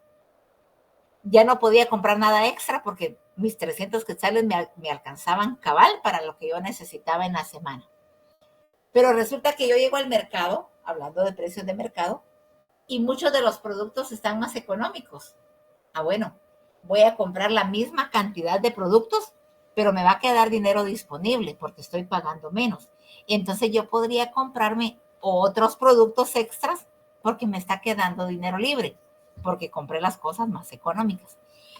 A: Ya no podía comprar nada extra porque mis 300 quetzales me alcanzaban cabal para lo que yo necesitaba en la semana. Pero resulta que yo llego al mercado, hablando de precios de mercado, y muchos de los productos están más económicos. Bueno, voy a comprar la misma cantidad de productos, pero me va a quedar dinero disponible porque estoy pagando menos. Entonces yo podría comprarme otros productos extras porque me está quedando dinero libre, porque compré las cosas más económicas.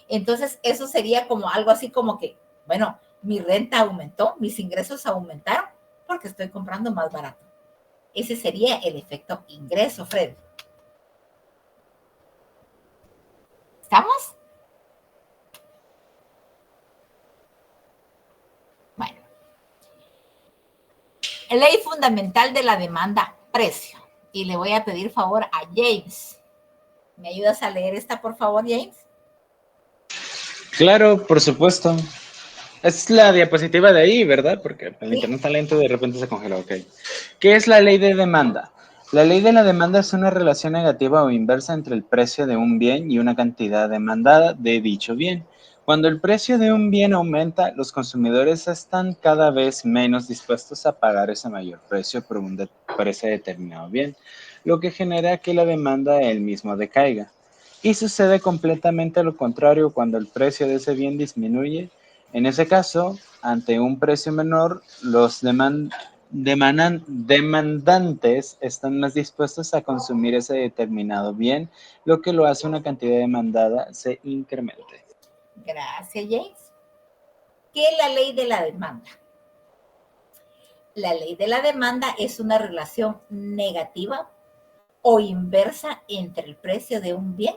A: Entonces eso sería como algo así como que, bueno, mi renta aumentó, mis ingresos aumentaron porque estoy comprando más barato. Ese sería el efecto ingreso, Fred. ¿Estamos? Bueno. Ley fundamental de la demanda, precio. Y le voy a pedir favor a James. ¿Me ayudas a leer esta, por favor, James?
L: Claro, por supuesto. Es la diapositiva de ahí, ¿verdad? Porque el
A: Sí.
L: internet está lento y de repente se congeló, ok. ¿Qué es la ley de demanda? La ley de la demanda es una relación negativa o inversa entre el precio de un bien y una cantidad demandada de dicho bien. Cuando el precio de un bien aumenta, los consumidores están cada vez menos dispuestos a pagar ese mayor precio por ese determinado bien, lo que genera que la demanda él mismo decaiga. Y sucede completamente lo contrario cuando el precio de ese bien disminuye. En ese caso, ante un precio menor, los demandantes están más dispuestos a consumir ese determinado bien, lo que lo hace una cantidad demandada se incremente.
A: Gracias, James. ¿Qué es la ley de la demanda? La ley de la demanda es una relación negativa o inversa entre el precio de un bien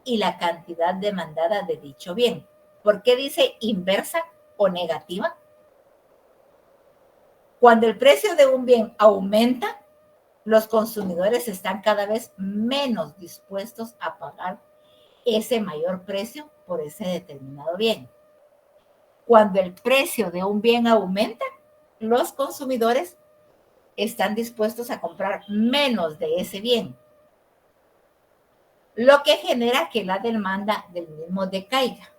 A: y la cantidad demandada de dicho bien. ¿Por qué dice inversa o negativa? Cuando el precio de un bien aumenta, los consumidores están cada vez menos dispuestos a pagar ese mayor precio por ese determinado bien. Cuando el precio de un bien aumenta, los consumidores están dispuestos a comprar menos de ese bien, lo que genera que la demanda del mismo decaiga.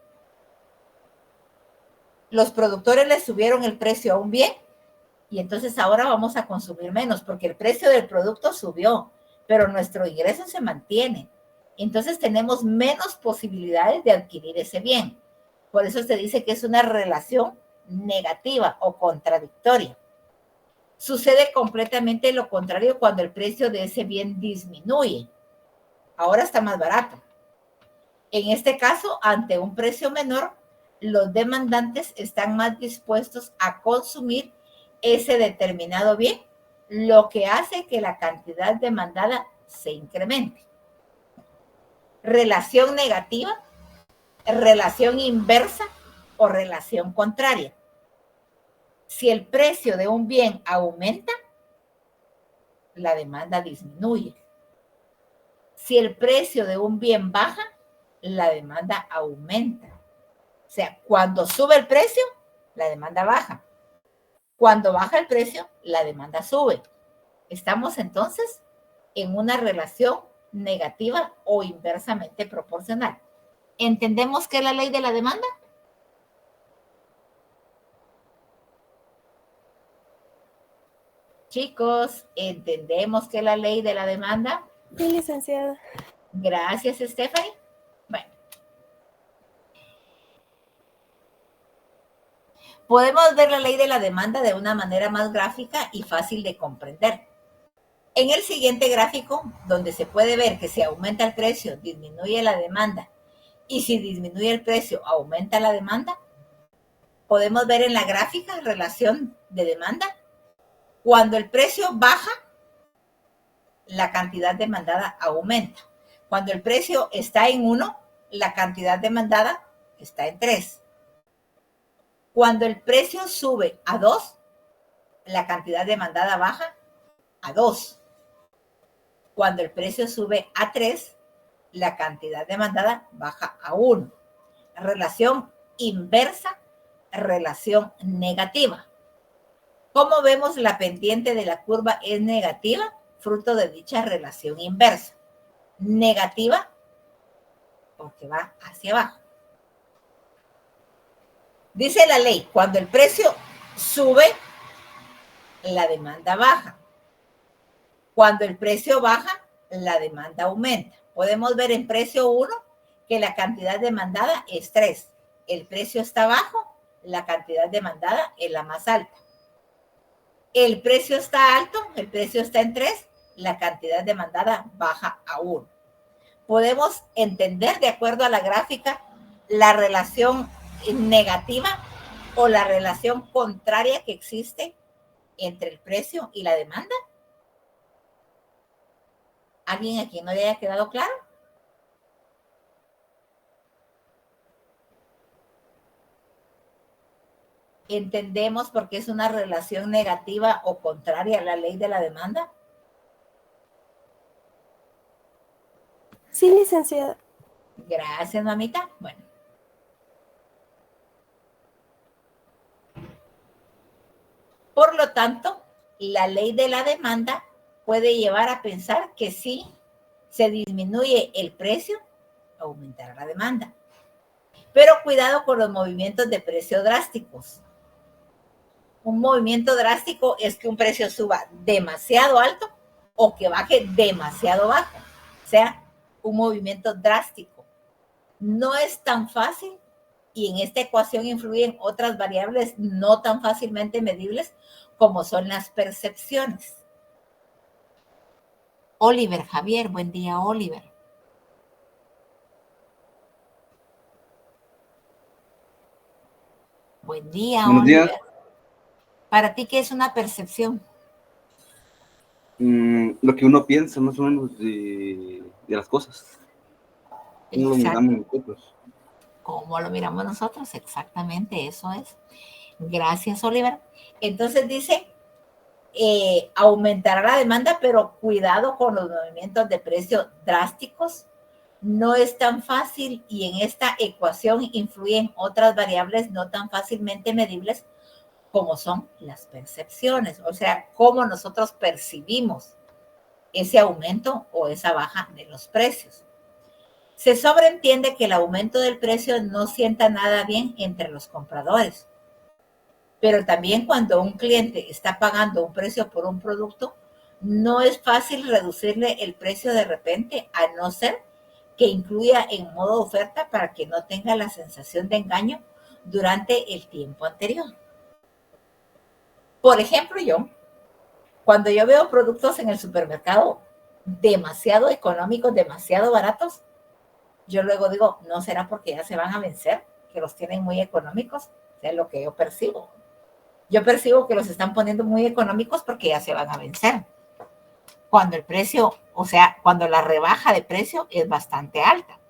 A: Los productores le subieron el precio a un bien y entonces ahora vamos a consumir menos porque el precio del producto subió, pero nuestro ingreso se mantiene. Entonces tenemos menos posibilidades de adquirir ese bien. Por eso se dice que es una relación negativa o contradictoria. Sucede completamente lo contrario cuando el precio de ese bien disminuye. Ahora está más barato. En este caso, ante un precio menor, los demandantes están más dispuestos a consumir ese determinado bien, lo que hace que la cantidad demandada se incremente. Relación negativa, relación inversa o relación contraria. Si el precio de un bien aumenta, la demanda disminuye. Si el precio de un bien baja, la demanda aumenta. O sea, cuando sube el precio, la demanda baja. Cuando baja el precio, la demanda sube. Estamos entonces en una relación negativa o inversamente proporcional. ¿Entendemos qué es la ley de la demanda? Chicos, ¿entendemos qué es la ley de la demanda?
J: Sí, licenciada.
A: Gracias, Stephanie. Bueno. Podemos ver la ley de la demanda de una manera más gráfica y fácil de comprender. En el siguiente gráfico, donde se puede ver que si aumenta el precio, disminuye la demanda, y si disminuye el precio, aumenta la demanda, podemos ver en la gráfica relación de demanda. Cuando el precio baja, la cantidad demandada aumenta. Cuando el precio está en 1, la cantidad demandada está en 3. Cuando el precio sube a 2, la cantidad demandada baja a 2. Cuando el precio sube a 3, la cantidad demandada baja a 1. Relación inversa, relación negativa. Como vemos, la pendiente de la curva es negativa, fruto de dicha relación inversa. Negativa porque va hacia abajo. Dice la ley, cuando el precio sube, la demanda baja. Cuando el precio baja, la demanda aumenta. Podemos ver en precio 1 que la cantidad demandada es 3. El precio está bajo, la cantidad demandada es la más alta. El precio está alto, el precio está en 3, la cantidad demandada baja a 1. Podemos entender, de acuerdo a la gráfica, la relación negativa o la relación contraria que existe entre el precio y la demanda. ¿Alguien a quien no le haya quedado claro? ¿Entendemos por qué es una relación negativa o contraria a la ley de la demanda?
J: Sí, licenciada.
A: Gracias, mamita. Bueno. Por lo tanto, la ley de la demanda puede llevar a pensar que si se disminuye el precio, aumentará la demanda. Pero cuidado con los movimientos de precio drásticos. Un movimiento drástico es que un precio suba demasiado alto o que baje demasiado bajo. O sea, un movimiento drástico. No es tan fácil y en esta ecuación influyen otras variables no tan fácilmente medibles como son las percepciones. Oliver, Javier, buen día, Oliver. Buen día,
M: Buenos
A: Oliver.
M: días.
A: ¿Para ti qué es una percepción?
M: Lo que uno piensa más o menos de las cosas. ¿Cómo lo miramos nosotros?
A: ¿Cómo lo miramos nosotros? Exactamente, eso es. Gracias, Oliver. Entonces dice, aumentará la demanda, pero cuidado con los movimientos de precio drásticos. No es tan fácil y en esta ecuación influyen otras variables no tan fácilmente medibles como son las percepciones, o sea, cómo nosotros percibimos ese aumento o esa baja de los precios. Se sobreentiende que el aumento del precio no sienta nada bien entre los compradores, pero también cuando un cliente está pagando un precio por un producto, no es fácil reducirle el precio de repente, a no ser que incluya en modo oferta para que no tenga la sensación de engaño durante el tiempo anterior. Por ejemplo, cuando yo veo productos en el supermercado demasiado económicos, demasiado baratos, yo luego digo, ¿no será porque ya se van a vencer? Que los tienen muy económicos. O sea, es lo que yo percibo. Yo percibo que los están poniendo muy económicos porque ya se van a vencer. Cuando el precio, o sea, cuando la rebaja de precio es bastante alta.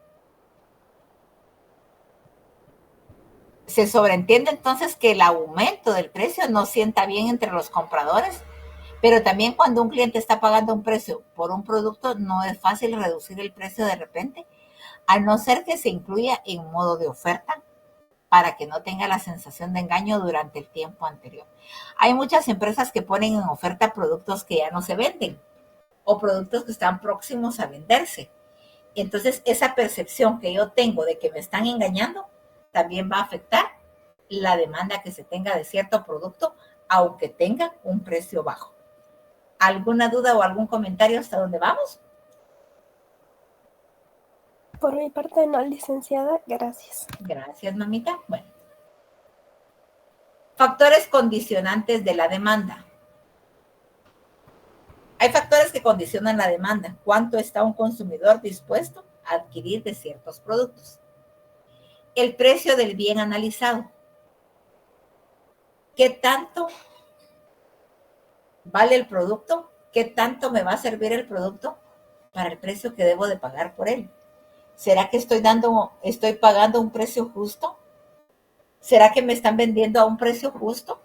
A: Se sobreentiende entonces que el aumento del precio no sienta bien entre los compradores, pero también cuando un cliente está pagando un precio por un producto, no es fácil reducir el precio de repente, a no ser que se incluya en modo de oferta para que no tenga la sensación de engaño durante el tiempo anterior. Hay muchas empresas que ponen en oferta productos que ya no se venden o productos que están próximos a venderse. Entonces, esa percepción que yo tengo de que me están engañando también va a afectar la demanda que se tenga de cierto producto, aunque tenga un precio bajo. ¿Alguna duda o algún comentario hasta dónde vamos?
J: Por mi parte, no, licenciada, gracias.
A: Gracias, mamita. Bueno. Factores condicionantes de la demanda. Hay factores que condicionan la demanda. ¿Cuánto está un consumidor dispuesto a adquirir de ciertos productos? El precio del bien analizado. ¿Qué tanto vale el producto? ¿Qué tanto me va a servir el producto para el precio que debo de pagar por él? ¿Será que estoy pagando un precio justo? ¿Será que me están vendiendo a un precio justo?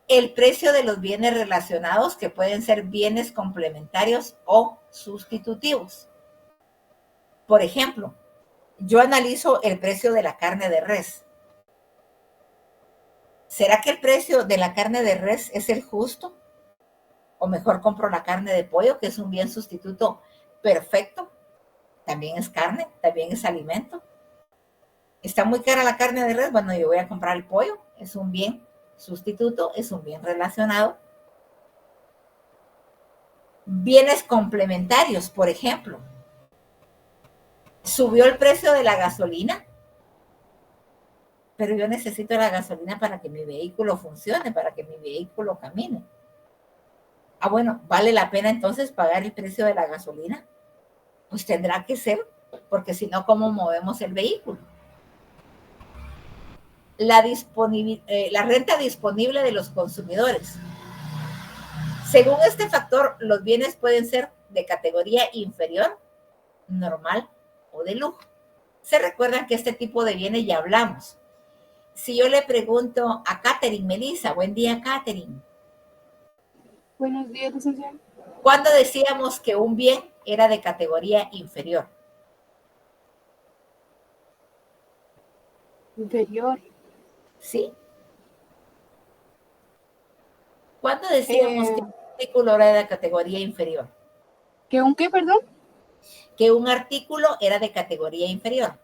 A: El precio de los bienes relacionados, que pueden ser bienes complementarios o sustitutivos. Por ejemplo, yo analizo el precio de la carne de res. ¿Será que el precio de la carne de res es el justo? O mejor compro la carne de pollo, que es un bien sustituto perfecto. También es carne, también es alimento. ¿Está muy cara la carne de res? Bueno, yo voy a comprar el pollo. Es un bien sustituto, es un bien relacionado. Bienes complementarios, por ejemplo. Subió el precio de la gasolina, pero yo necesito la gasolina para que mi vehículo funcione, para que mi vehículo camine. Ah, bueno, ¿vale la pena entonces pagar el precio de la gasolina? Pues tendrá que ser, porque si no, ¿cómo movemos el vehículo? La renta disponible de los consumidores. Según este factor, los bienes pueden ser de categoría inferior, normal o de lujo. Se recuerdan que este tipo de bienes ya hablamos. Si yo le pregunto a Catherine, Melissa, buen día, Catherine.
N: Buenos días, licenciada.
A: ¿Cuándo decíamos que un bien era de categoría inferior?
N: Inferior.
A: ¿Sí? ¿Cuándo decíamos que un artículo era de categoría inferior?
N: ¿Que un qué, perdón?
A: Que un artículo era de categoría inferior.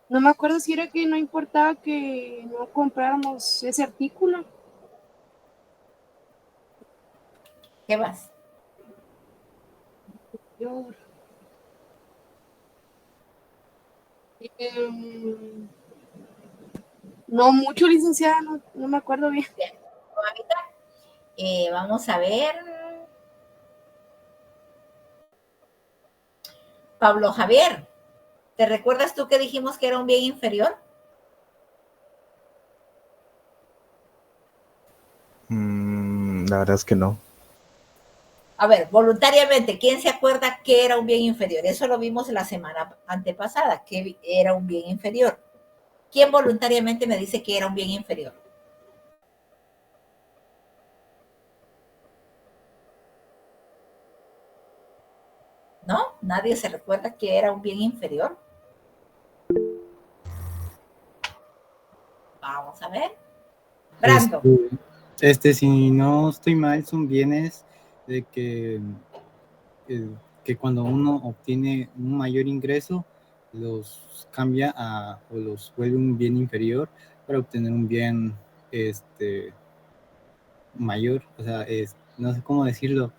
N: No me acuerdo si era que no importaba que no compráramos ese artículo.
A: ¿Qué más?
N: No mucho, licenciada, no me acuerdo bien.
A: Vamos a ver. Pablo Javier, ¿te recuerdas tú que dijimos que era un bien inferior?
O: La verdad es que no.
A: A ver, voluntariamente, ¿quién se acuerda que era un bien inferior? Eso lo vimos la semana antepasada, que era un bien inferior. ¿Quién voluntariamente me dice que era un bien inferior? ¿No? ¿Nadie se recuerda que era un bien inferior? Vamos a ver. Brando.
F: Si no estoy mal, son bienes de que cuando uno obtiene un mayor ingreso, los cambia o los vuelve un bien inferior para obtener un bien mayor. O sea, no sé cómo decirlo.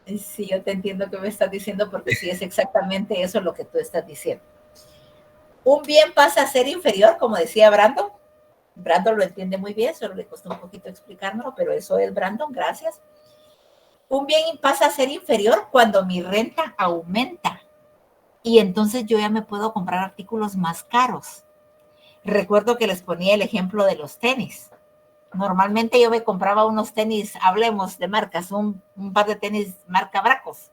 A: Sí, yo te entiendo que me estás diciendo porque sí es exactamente eso lo que tú estás diciendo. Un bien pasa a ser inferior, como decía Brandon. Brandon lo entiende muy bien, solo le costó un poquito explicármelo, pero eso es Brandon, gracias. Un bien pasa a ser inferior cuando mi renta aumenta y entonces yo ya me puedo comprar artículos más caros. Recuerdo que les ponía el ejemplo de los tenis. Normalmente yo me compraba unos tenis, hablemos de marcas, un par de tenis marca Bracos,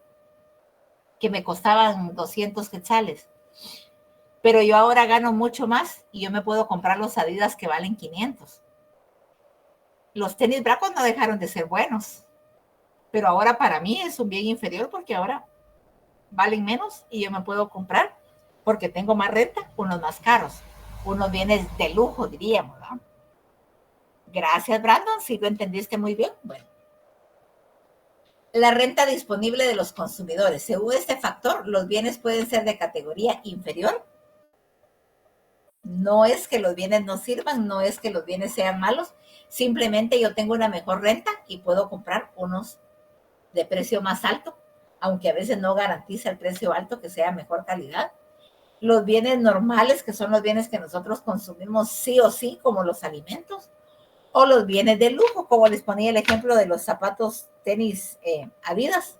A: que me costaban 200 quetzales. Pero yo ahora gano mucho más y yo me puedo comprar los Adidas que valen 500. Los tenis Bracos no dejaron de ser buenos, pero ahora para mí es un bien inferior porque ahora valen menos y yo me puedo comprar, porque tengo más renta, unos más caros, unos bienes de lujo, diríamos, ¿no? Gracias, Brandon, si lo entendiste muy bien. Bueno, la renta disponible de los consumidores. Según este factor, los bienes pueden ser de categoría inferior. No es que los bienes no sirvan, no es que los bienes sean malos, simplemente yo tengo una mejor renta y puedo comprar unos de precio más alto, aunque a veces no garantiza el precio alto que sea mejor calidad. Los bienes normales, que son los bienes que nosotros consumimos sí o sí, como los alimentos, o los bienes de lujo, como les ponía el ejemplo de los zapatos tenis Adidas.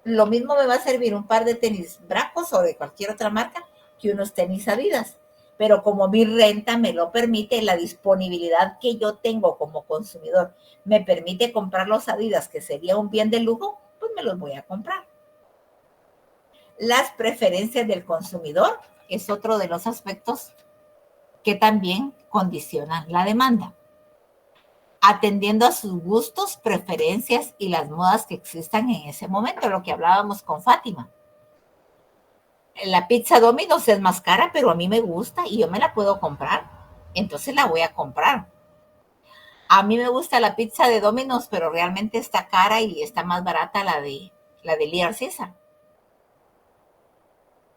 A: Lo mismo me va a servir un par de tenis Bracos o de cualquier otra marca que unos tenis Adidas. Pero como mi renta me lo permite, la disponibilidad que yo tengo como consumidor me permite comprar los Adidas, que sería un bien de lujo, pues me los voy a comprar. Las preferencias del consumidor es otro de los aspectos que también condicionan la demanda, atendiendo a sus gustos, preferencias y las modas que existan en ese momento, lo que hablábamos con Fátima. La pizza Domino's es más cara, pero a mí me gusta y yo me la puedo comprar, entonces la voy a comprar. A mí me gusta la pizza de Domino's, pero realmente está cara y está más barata la de Little Caesar.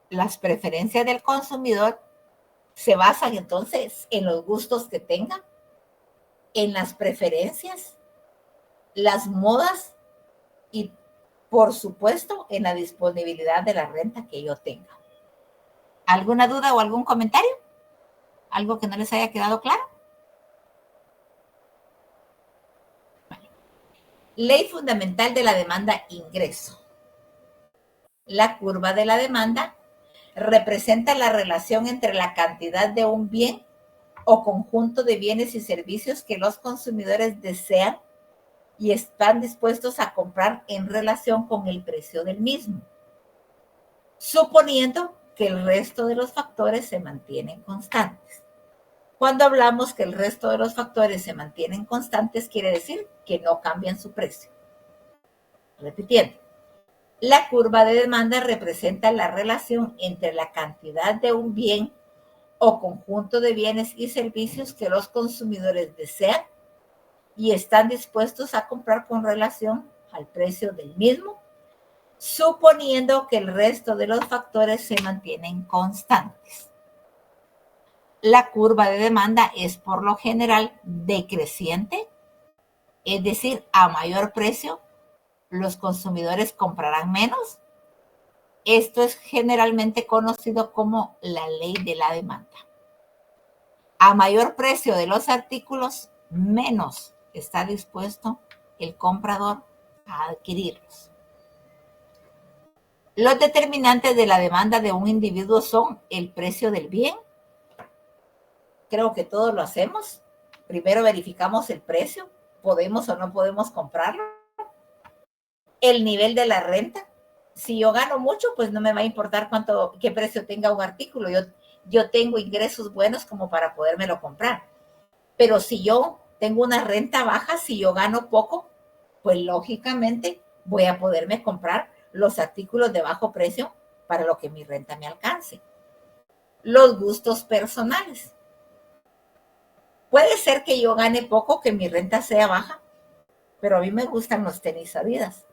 A: Las preferencias del consumidor se basan entonces en los gustos que tenga, en las preferencias, las modas y, por supuesto, en la disponibilidad de la renta que yo tenga. ¿Alguna duda o algún comentario? ¿Algo que no les haya quedado claro? Vale. Ley fundamental de la demanda-ingreso. La curva de la demanda representa la relación entre la cantidad de un bien o conjunto de bienes y servicios que los consumidores desean y están dispuestos a comprar en relación con el precio del mismo, suponiendo que el resto de los factores se mantienen constantes. Cuando hablamos que el resto de los factores se mantienen constantes, quiere decir que no cambian su precio. Repitiendo, la curva de demanda representa la relación entre la cantidad de un bien o conjunto de bienes y servicios que los consumidores desean y están dispuestos a comprar con relación al precio del mismo, suponiendo que el resto de los factores se mantienen constantes. La curva de demanda es por lo general decreciente, es decir, a mayor precio, los consumidores comprarán menos. Esto es generalmente conocido como la ley de la demanda. A mayor precio de los artículos, menos está dispuesto el comprador a adquirirlos. Los determinantes de la demanda de un individuo son el precio del bien. Creo que todos lo hacemos. Primero verificamos el precio, podemos o no podemos comprarlo. El nivel de la renta. Si yo gano mucho, pues no me va a importar qué precio tenga un artículo. Yo tengo ingresos buenos como para podérmelo comprar. Pero si yo tengo una renta baja, si yo gano poco, pues lógicamente voy a poderme comprar los artículos de bajo precio para lo que mi renta me alcance. Los gustos personales. Puede ser que yo gane poco, que mi renta sea baja, pero a mí me gustan los tenis Adidas.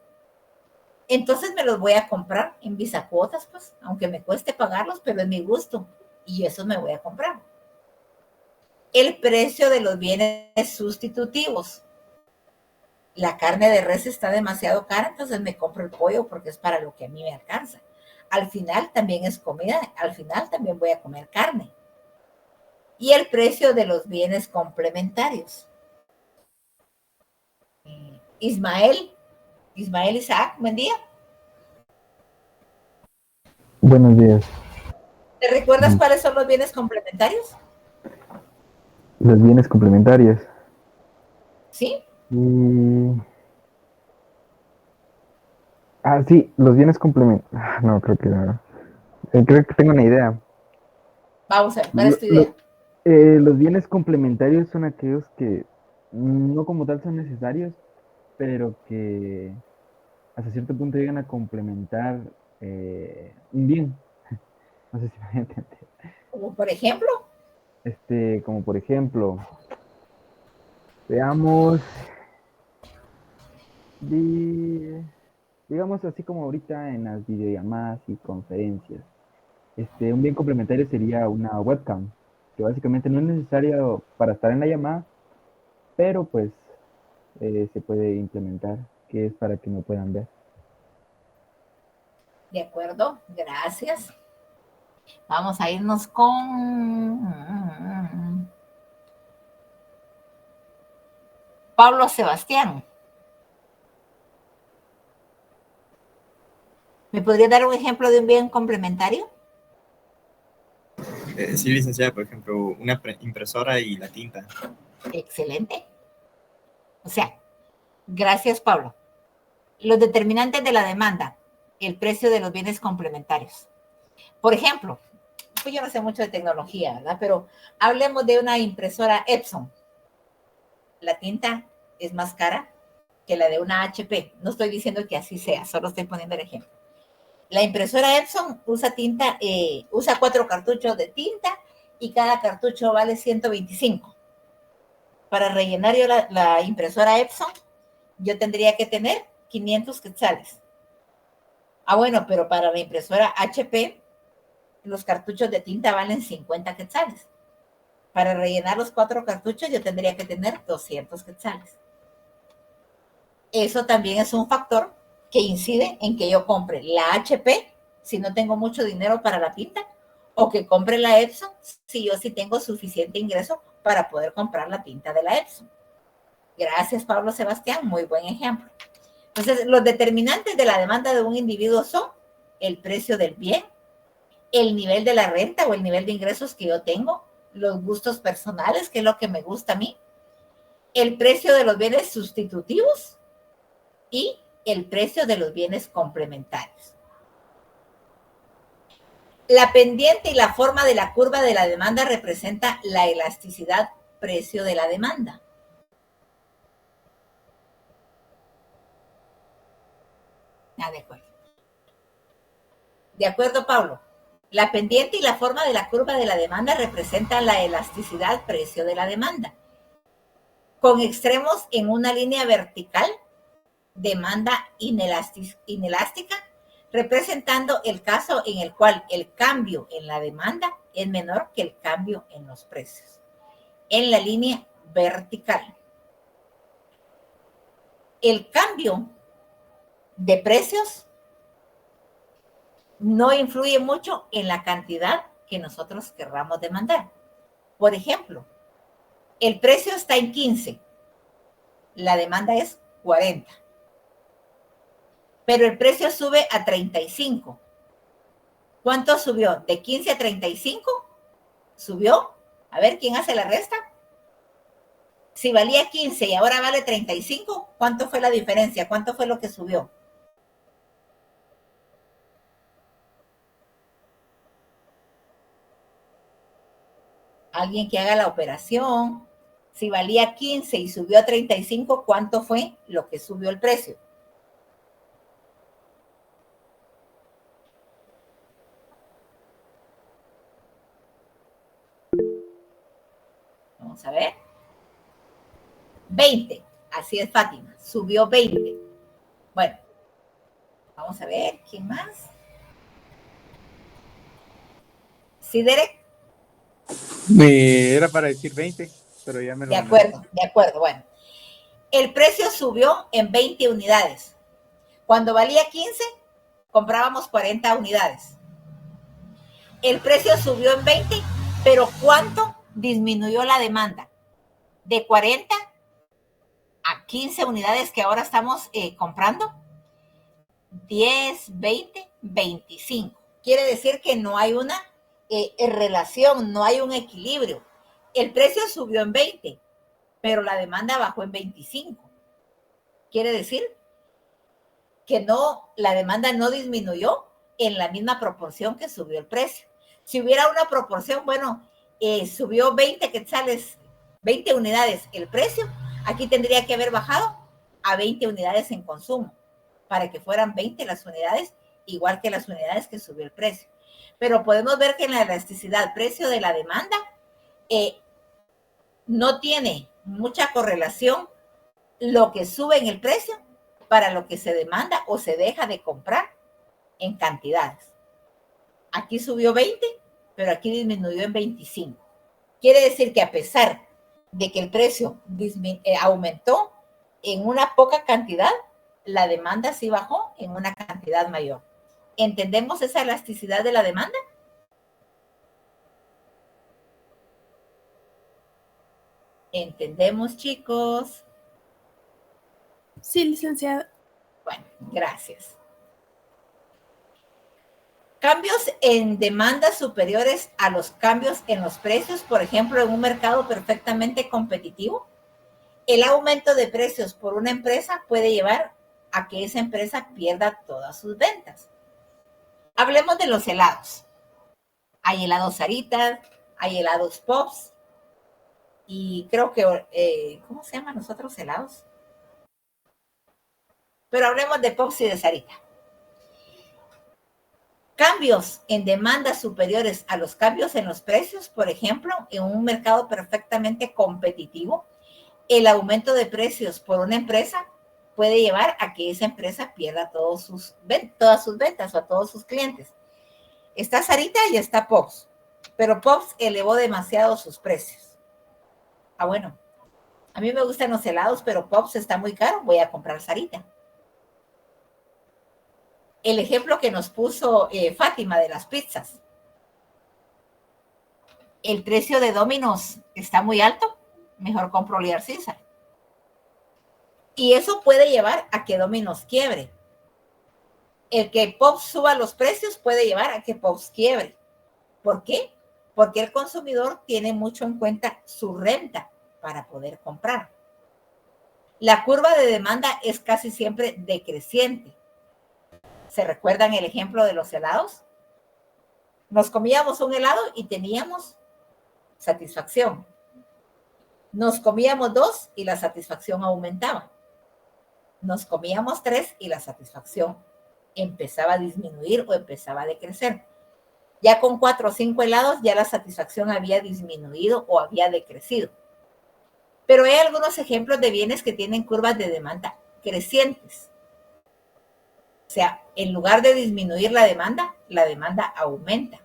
A: Entonces me los voy a comprar en bisacuotas, pues, aunque me cueste pagarlos, pero es mi gusto y esos me voy a comprar. El precio de los bienes sustitutivos. La carne de res está demasiado cara, entonces me compro el pollo porque es para lo que a mí me alcanza. Al final también es comida, al final también voy a comer carne. Y el precio de los bienes complementarios. Ismael Isaac, buen día.
P: Buenos días.
A: ¿Te recuerdas cuáles son los bienes complementarios?
P: Los bienes complementarios.
A: ¿Sí?
P: Sí, los bienes complementarios. No, creo que no. Creo que tengo una idea.
A: Vamos a ver, ¿cuál es tu idea?
P: Los bienes complementarios son aquellos que no como tal son necesarios, pero que hasta cierto punto llegan a complementar un bien. No sé si me voy a entender.
A: Como por ejemplo.
P: Como por ejemplo, veamos, digamos así como ahorita en las videollamadas y conferencias. Un bien complementario sería una webcam, que básicamente no es necesario para estar en la llamada, pero pues se puede implementar, que es para que me puedan ver.
A: De acuerdo, gracias. Vamos a irnos con Pablo Sebastián. ¿Me podría dar un ejemplo de un bien complementario?
I: Sí, licenciada, por ejemplo, una impresora y la tinta.
A: Excelente. O sea, gracias, Pablo. Los determinantes de la demanda, el precio de los bienes complementarios. Por ejemplo, pues yo no sé mucho de tecnología, ¿verdad? Pero hablemos de una impresora Epson. La tinta es más cara que la de una HP. No estoy diciendo que así sea, solo estoy poniendo el ejemplo. La impresora Epson usa tinta, usa 4 cartuchos de tinta y cada cartucho vale 125. Para rellenar yo la impresora Epson, yo tendría que tener 500 quetzales. Bueno, pero para la impresora HP, los cartuchos de tinta valen 50 quetzales. Para rellenar los 4 cartuchos, yo tendría que tener 200 quetzales. Eso también es un factor que incide en que yo compre la HP si no tengo mucho dinero para la tinta, o que compre la Epson si yo sí tengo suficiente ingreso para poder comprar la tinta de la Epson. Gracias, Pablo Sebastián, muy buen ejemplo. Entonces, los determinantes de la demanda de un individuo son el precio del bien, el nivel de la renta o el nivel de ingresos que yo tengo, los gustos personales, que es lo que me gusta a mí, el precio de los bienes sustitutivos y el precio de los bienes complementarios. La pendiente y la forma de la curva de la demanda representa la elasticidad precio de la demanda. De acuerdo. De acuerdo, Pablo. La pendiente y la forma de la curva de la demanda representan la elasticidad precio de la demanda. Con extremos en una línea vertical, demanda inelástica, representando el caso en el cual el cambio en la demanda es menor que el cambio en los precios. En la línea vertical. El cambio de precios no influye mucho en la cantidad que nosotros querramos demandar. Por ejemplo, el precio está en 15, la demanda es 40, pero el precio sube a 35. ¿Cuánto subió? ¿De 15 a 35? ¿Subió? A ver, ¿quién hace la resta? Si valía 15 y ahora vale 35, ¿cuánto fue la diferencia? ¿Cuánto fue lo que subió? Alguien que haga la operación. Si valía 15 y subió a 35, ¿cuánto fue lo que subió el precio? Vamos a ver. 20. Así es, Fátima. Subió 20. Bueno, vamos a ver. ¿Quién más? ¿Sí, Derek?
Q: Era para decir 20, pero ya me lo...
A: De acuerdo. Bueno. El precio subió en 20 unidades. Cuando valía 15, comprábamos 40 unidades. El precio subió en 20, pero ¿cuánto disminuyó la demanda? De 40 a 15 unidades que ahora estamos comprando. 10, 20, 25. Quiere decir que no hay una relación, no hay un equilibrio. El precio subió en 20, pero la demanda bajó en 25. Quiere decir que no, la demanda no disminuyó en la misma proporción que subió el precio. Si hubiera una proporción, bueno, subió 20 quetzales, 20 unidades el precio, aquí tendría que haber bajado a 20 unidades en consumo, para que fueran 20 las unidades, igual que las unidades que subió el precio. Pero podemos ver que en la elasticidad precio de la demanda no tiene mucha correlación lo que sube en el precio para lo que se demanda o se deja de comprar en cantidades. Aquí subió 20, pero aquí disminuyó en 25. Quiere decir que a pesar de que el precio aumentó en una poca cantidad, la demanda sí bajó en una cantidad mayor. ¿Entendemos esa elasticidad de la demanda? ¿Entendemos, chicos?
J: Sí, licenciada.
A: Bueno, gracias. Cambios en demandas superiores a los cambios en los precios, por ejemplo, en un mercado perfectamente competitivo. El aumento de precios por una empresa puede llevar a que esa empresa pierda todas sus ventas. Hablemos de los helados. Hay helados Sarita, hay helados Pops, y creo que, ¿cómo se llaman los otros helados? Pero hablemos de Pops y de Sarita. Cambios en demandas superiores a los cambios en los precios, por ejemplo, en un mercado perfectamente competitivo, el aumento de precios por una empresa puede llevar a que esa empresa pierda todas sus ventas o a todos sus clientes. Está Sarita y está Pops, pero Pops elevó demasiado sus precios. Ah, bueno, a mí me gustan los helados, pero Pops está muy caro, voy a comprar Sarita. El ejemplo que nos puso Fátima de las pizzas. El precio de Domino's está muy alto, mejor compro Little Caesar. Y eso puede llevar a que Domino's quiebre. El que Pops suba los precios puede llevar a que Pops quiebre. ¿Por qué? Porque el consumidor tiene mucho en cuenta su renta para poder comprar. La curva de demanda es casi siempre decreciente. ¿Se recuerdan el ejemplo de los helados? Nos comíamos un helado y teníamos satisfacción. Nos comíamos 2 y la satisfacción aumentaba. Nos comíamos 3 y la satisfacción empezaba a disminuir o empezaba a decrecer. Ya con 4 o 5 helados ya la satisfacción había disminuido o había decrecido. Pero hay algunos ejemplos de bienes que tienen curvas de demanda crecientes. O sea, en lugar de disminuir la demanda aumenta.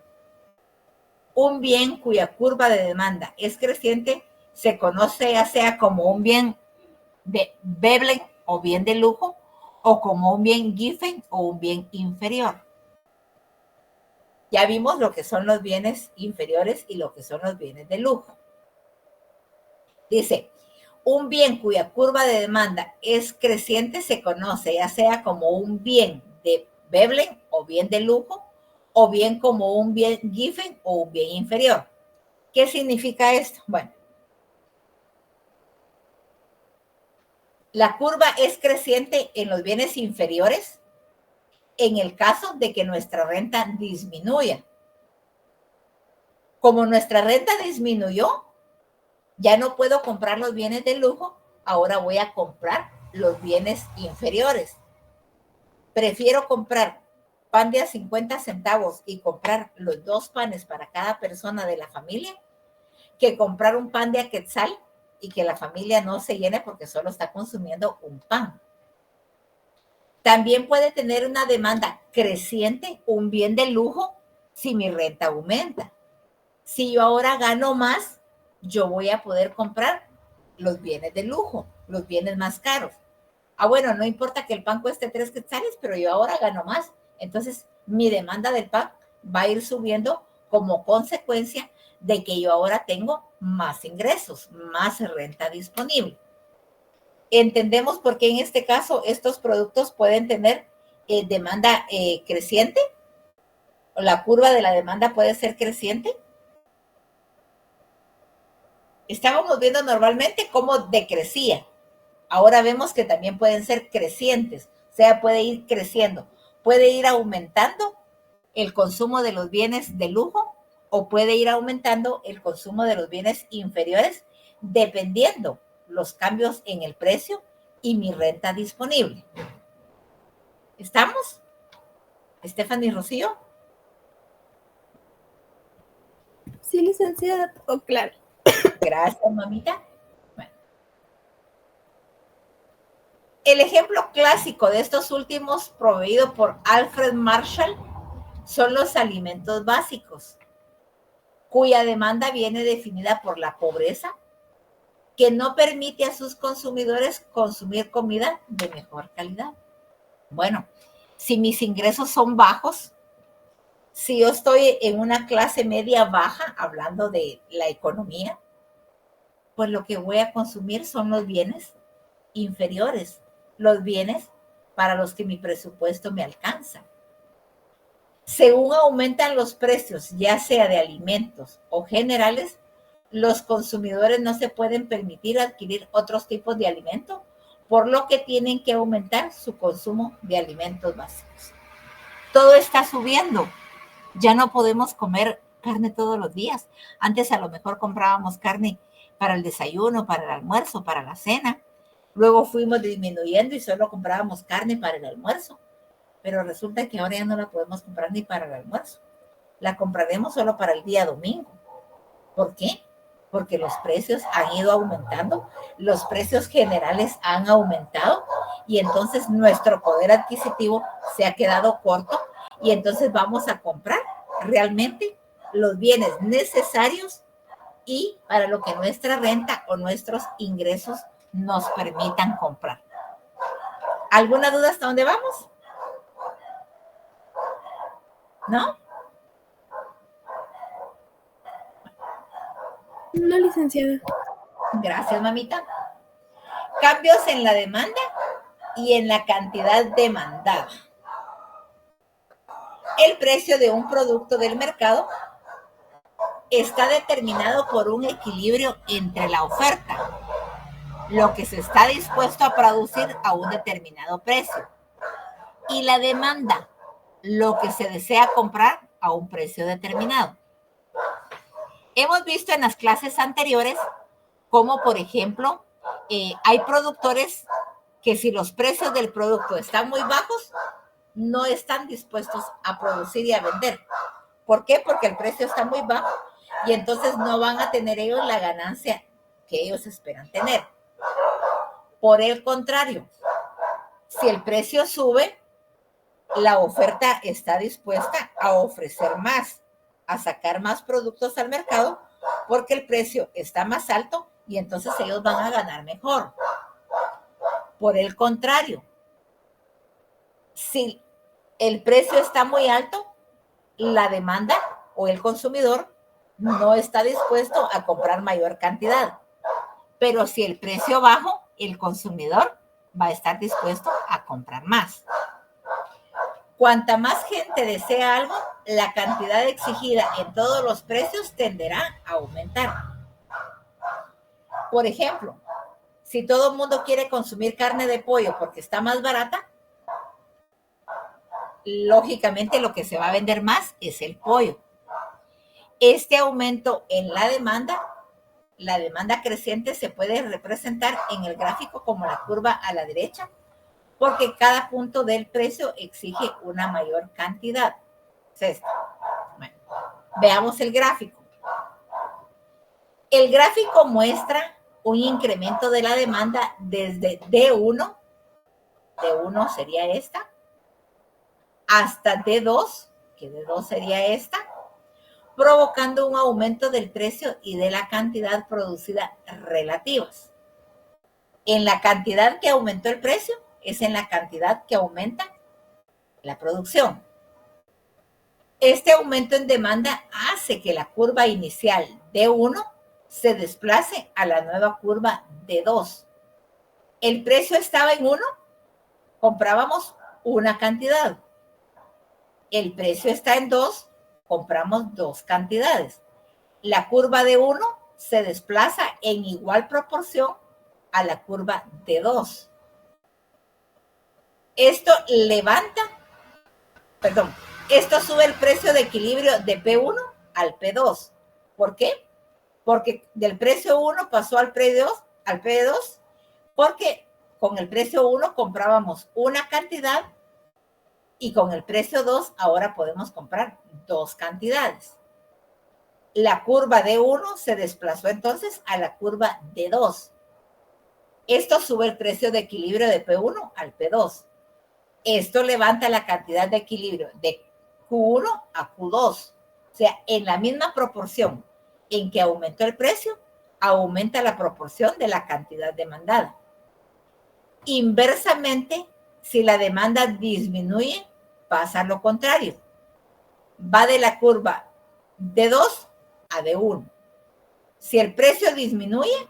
A: Un bien cuya curva de demanda es creciente se conoce ya sea como un bien de Veblen o bien de lujo, o como un bien Giffen o un bien inferior. Ya vimos lo que son los bienes inferiores y lo que son los bienes de lujo. Dice, un bien cuya curva de demanda es creciente se conoce ya sea como un bien de Veblen o bien de lujo, o bien como un bien Giffen o un bien inferior. ¿Qué significa esto? Bueno, la curva es creciente en los bienes inferiores en el caso de que nuestra renta disminuya. Como nuestra renta disminuyó, ya no puedo comprar los bienes de lujo, ahora voy a comprar los bienes inferiores. Prefiero comprar pan de a 50 centavos y comprar los 2 panes para cada persona de la familia que comprar un pan de a quetzal y que la familia no se llene porque solo está consumiendo un pan. También puede tener una demanda creciente, un bien de lujo, si mi renta aumenta. Si yo ahora gano más, yo voy a poder comprar los bienes de lujo, los bienes más caros. Ah, bueno, no importa que el pan cueste 3 quetzales, pero yo ahora gano más. Entonces, mi demanda del pan va a ir subiendo como consecuencia de que yo ahora tengo más ingresos, más renta disponible. ¿Entendemos por qué en este caso estos productos pueden tener demanda creciente? ¿O la curva de la demanda puede ser creciente? Estábamos viendo normalmente cómo decrecía. Ahora vemos que también pueden ser crecientes, o sea, puede ir creciendo, puede ir aumentando el consumo de los bienes de lujo o puede ir aumentando el consumo de los bienes inferiores dependiendo los cambios en el precio y mi renta disponible. ¿Estamos? Stephanie Rocío.
J: Sí, licenciada, todo claro.
A: Gracias, mamita. Bueno. El ejemplo clásico de estos últimos, proveído por Alfred Marshall, son los alimentos básicos, cuya demanda viene definida por la pobreza, que no permite a sus consumidores consumir comida de mejor calidad. Bueno, si mis ingresos son bajos, si yo estoy en una clase media baja, hablando de la economía, pues lo que voy a consumir son los bienes inferiores, los bienes para los que mi presupuesto me alcanza. Según aumentan los precios, ya sea de alimentos o generales, los consumidores no se pueden permitir adquirir otros tipos de alimentos, por lo que tienen que aumentar su consumo de alimentos básicos. Todo está subiendo. Ya no podemos comer carne todos los días. Antes a lo mejor comprábamos carne para el desayuno, para el almuerzo, para la cena. Luego fuimos disminuyendo y solo comprábamos carne para el almuerzo. Pero resulta que ahora ya no la podemos comprar ni para el almuerzo. La compraremos solo para el día domingo. ¿Por qué? Porque los precios han ido aumentando, los precios generales han aumentado y entonces nuestro poder adquisitivo se ha quedado corto y entonces vamos a comprar realmente los bienes necesarios y para lo que nuestra renta o nuestros ingresos nos permitan comprar. ¿Alguna duda hasta dónde vamos? ¿No?
J: No, licenciada.
A: Gracias, mamita. Cambios en la demanda y en la cantidad demandada. El precio de un producto del mercado está determinado por un equilibrio entre la oferta, lo que se está dispuesto a producir a un determinado precio, y la demanda, lo que se desea comprar a un precio determinado. Hemos visto en las clases anteriores cómo, por ejemplo, hay productores que si los precios del producto están muy bajos, no están dispuestos a producir y a vender. ¿Por qué? Porque el precio está muy bajo y entonces no van a tener ellos la ganancia que ellos esperan tener. Por el contrario, si el precio sube, la oferta está dispuesta a ofrecer más, a sacar más productos al mercado porque el precio está más alto y entonces ellos van a ganar mejor. Por el contrario, si el precio está muy alto, la demanda o el consumidor no está dispuesto a comprar mayor cantidad. Pero si el precio bajo, el consumidor va a estar dispuesto a comprar más. Cuanta más gente desea algo, la cantidad exigida en todos los precios tenderá a aumentar. Por ejemplo, si todo el mundo quiere consumir carne de pollo porque está más barata, lógicamente lo que se va a vender más es el pollo. Este aumento en la demanda creciente se puede representar en el gráfico como la curva a la derecha, porque cada punto del precio exige una mayor cantidad. Bueno, veamos el gráfico. El gráfico muestra un incremento de la demanda desde D1 sería esta, hasta D2, que D2 sería esta, provocando un aumento del precio y de la cantidad producida relativas. En la cantidad que aumentó el precio es en la cantidad que aumenta la producción. Este aumento en demanda hace que la curva inicial D1 se desplace a la nueva curva D2. El precio estaba en 1, comprábamos una cantidad. El precio está en 2, compramos 2 cantidades. La curva D1 se desplaza en igual proporción a la curva D2. Esto sube el precio de equilibrio de P1 al P2. ¿Por qué? Porque del precio 1 pasó al P2, porque con el precio 1 comprábamos una cantidad y con el precio 2 ahora podemos comprar 2 cantidades. La curva D1 se desplazó entonces a la curva D2. Esto sube el precio de equilibrio de P1 al P2. Esto levanta la cantidad de equilibrio de Q1 a Q2. O sea, en la misma proporción en que aumentó el precio, aumenta la proporción de la cantidad demandada. Inversamente, si la demanda disminuye, pasa lo contrario. Va de la curva D2 a D1. Si el precio disminuye,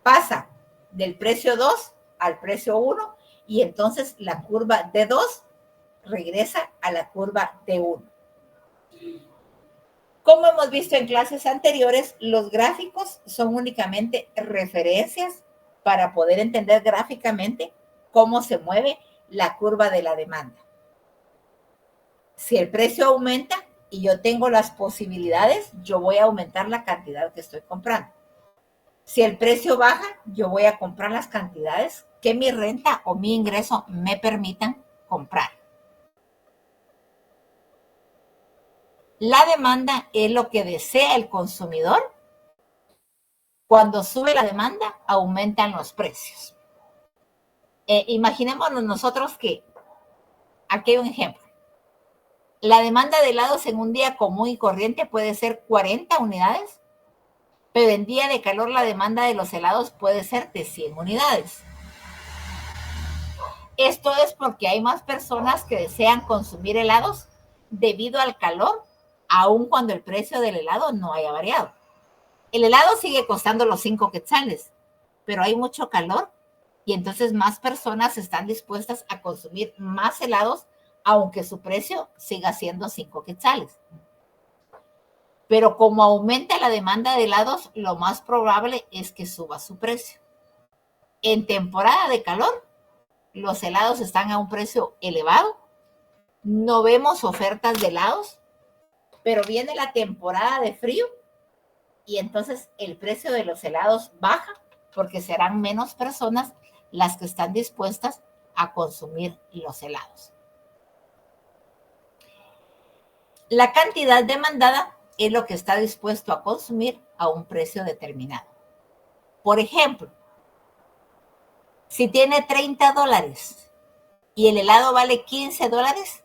A: pasa del precio 2 al precio 1 y entonces la curva D2 regresa a la curva D1. Como hemos visto en clases anteriores, los gráficos son únicamente referencias para poder entender gráficamente cómo se mueve la curva de la demanda. Si el precio aumenta y yo tengo las posibilidades, yo voy a aumentar la cantidad que estoy comprando. Si el precio baja, yo voy a comprar las cantidades que mi renta o mi ingreso me permitan comprar. La demanda es lo que desea el consumidor. Cuando sube la demanda, aumentan los precios. Imaginémonos nosotros que, aquí hay un ejemplo. La demanda de helados en un día común y corriente puede ser 40 unidades, pero en día de calor la demanda de los helados puede ser de 100 unidades. Esto es porque hay más personas que desean consumir helados debido al calor, aun cuando el precio del helado no haya variado. El helado sigue costando los 5 quetzales, pero hay mucho calor y entonces más personas están dispuestas a consumir más helados, aunque su precio siga siendo 5 quetzales. Pero como aumenta la demanda de helados, lo más probable es que suba su precio. En temporada de calor, los helados están a un precio elevado. No vemos ofertas de helados, pero viene la temporada de frío y entonces el precio de los helados baja porque serán menos personas las que están dispuestas a consumir los helados. La cantidad demandada es lo que está dispuesto a consumir a un precio determinado. Por ejemplo, si tiene $30 y el helado vale $15,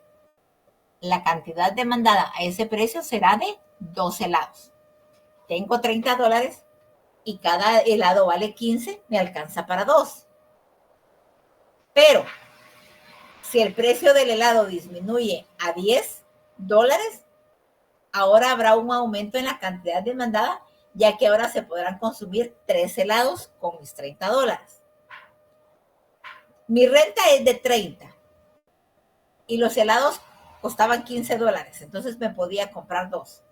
A: la cantidad demandada a ese precio será de 2 helados. Tengo $30 y cada helado vale 15, me alcanza para 2. Pero si el precio del helado disminuye a $10, ahora habrá un aumento en la cantidad demandada, ya que ahora se podrán consumir 3 helados con mis $30. Mi renta es de 30 y los helados costaban $15, entonces me podía comprar 2.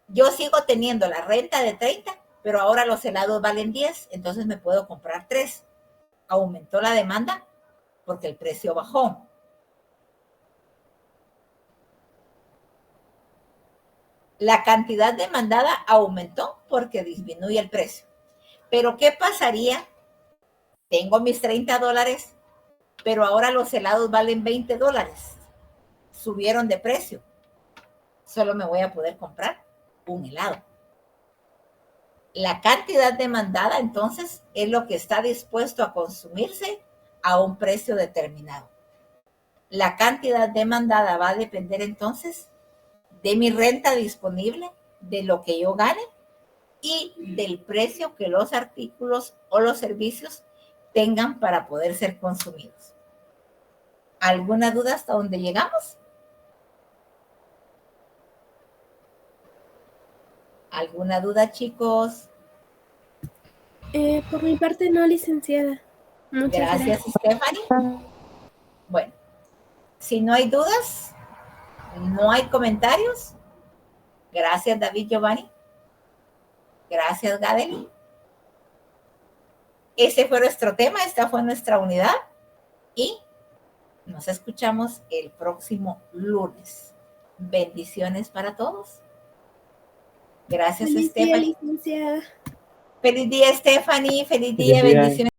A: Yo sigo teniendo la renta de 30, pero ahora los helados valen 10, entonces me puedo comprar 3. Aumentó la demanda porque el precio bajó. La cantidad demandada aumentó porque disminuye el precio. Pero ¿qué pasaría? Tengo mis $30, pero ahora los helados valen $20. Subieron de precio. Solo me voy a poder comprar un helado. La cantidad demandada, entonces, es lo que está dispuesto a consumirse a un precio determinado. La cantidad demandada va a depender, entonces, de mi renta disponible, de lo que yo gane y del precio que los artículos o los servicios tengan para poder ser consumidos. ¿Alguna duda hasta dónde llegamos? ¿Alguna duda, chicos?
J: Por mi parte no, licenciada. Muchas
A: Gracias, Stephanie. Bueno, si no hay dudas, no hay comentarios. Gracias, David Giovanni. Gracias, Gadeli. Ese fue nuestro tema, esta fue nuestra unidad y nos escuchamos el próximo lunes. Bendiciones para todos. Gracias,
J: Feliz día,
A: Stephanie.
J: licenciada.
A: Feliz día, Stephanie. Feliz
F: Feliz
A: día,
F: día.
A: bendiciones.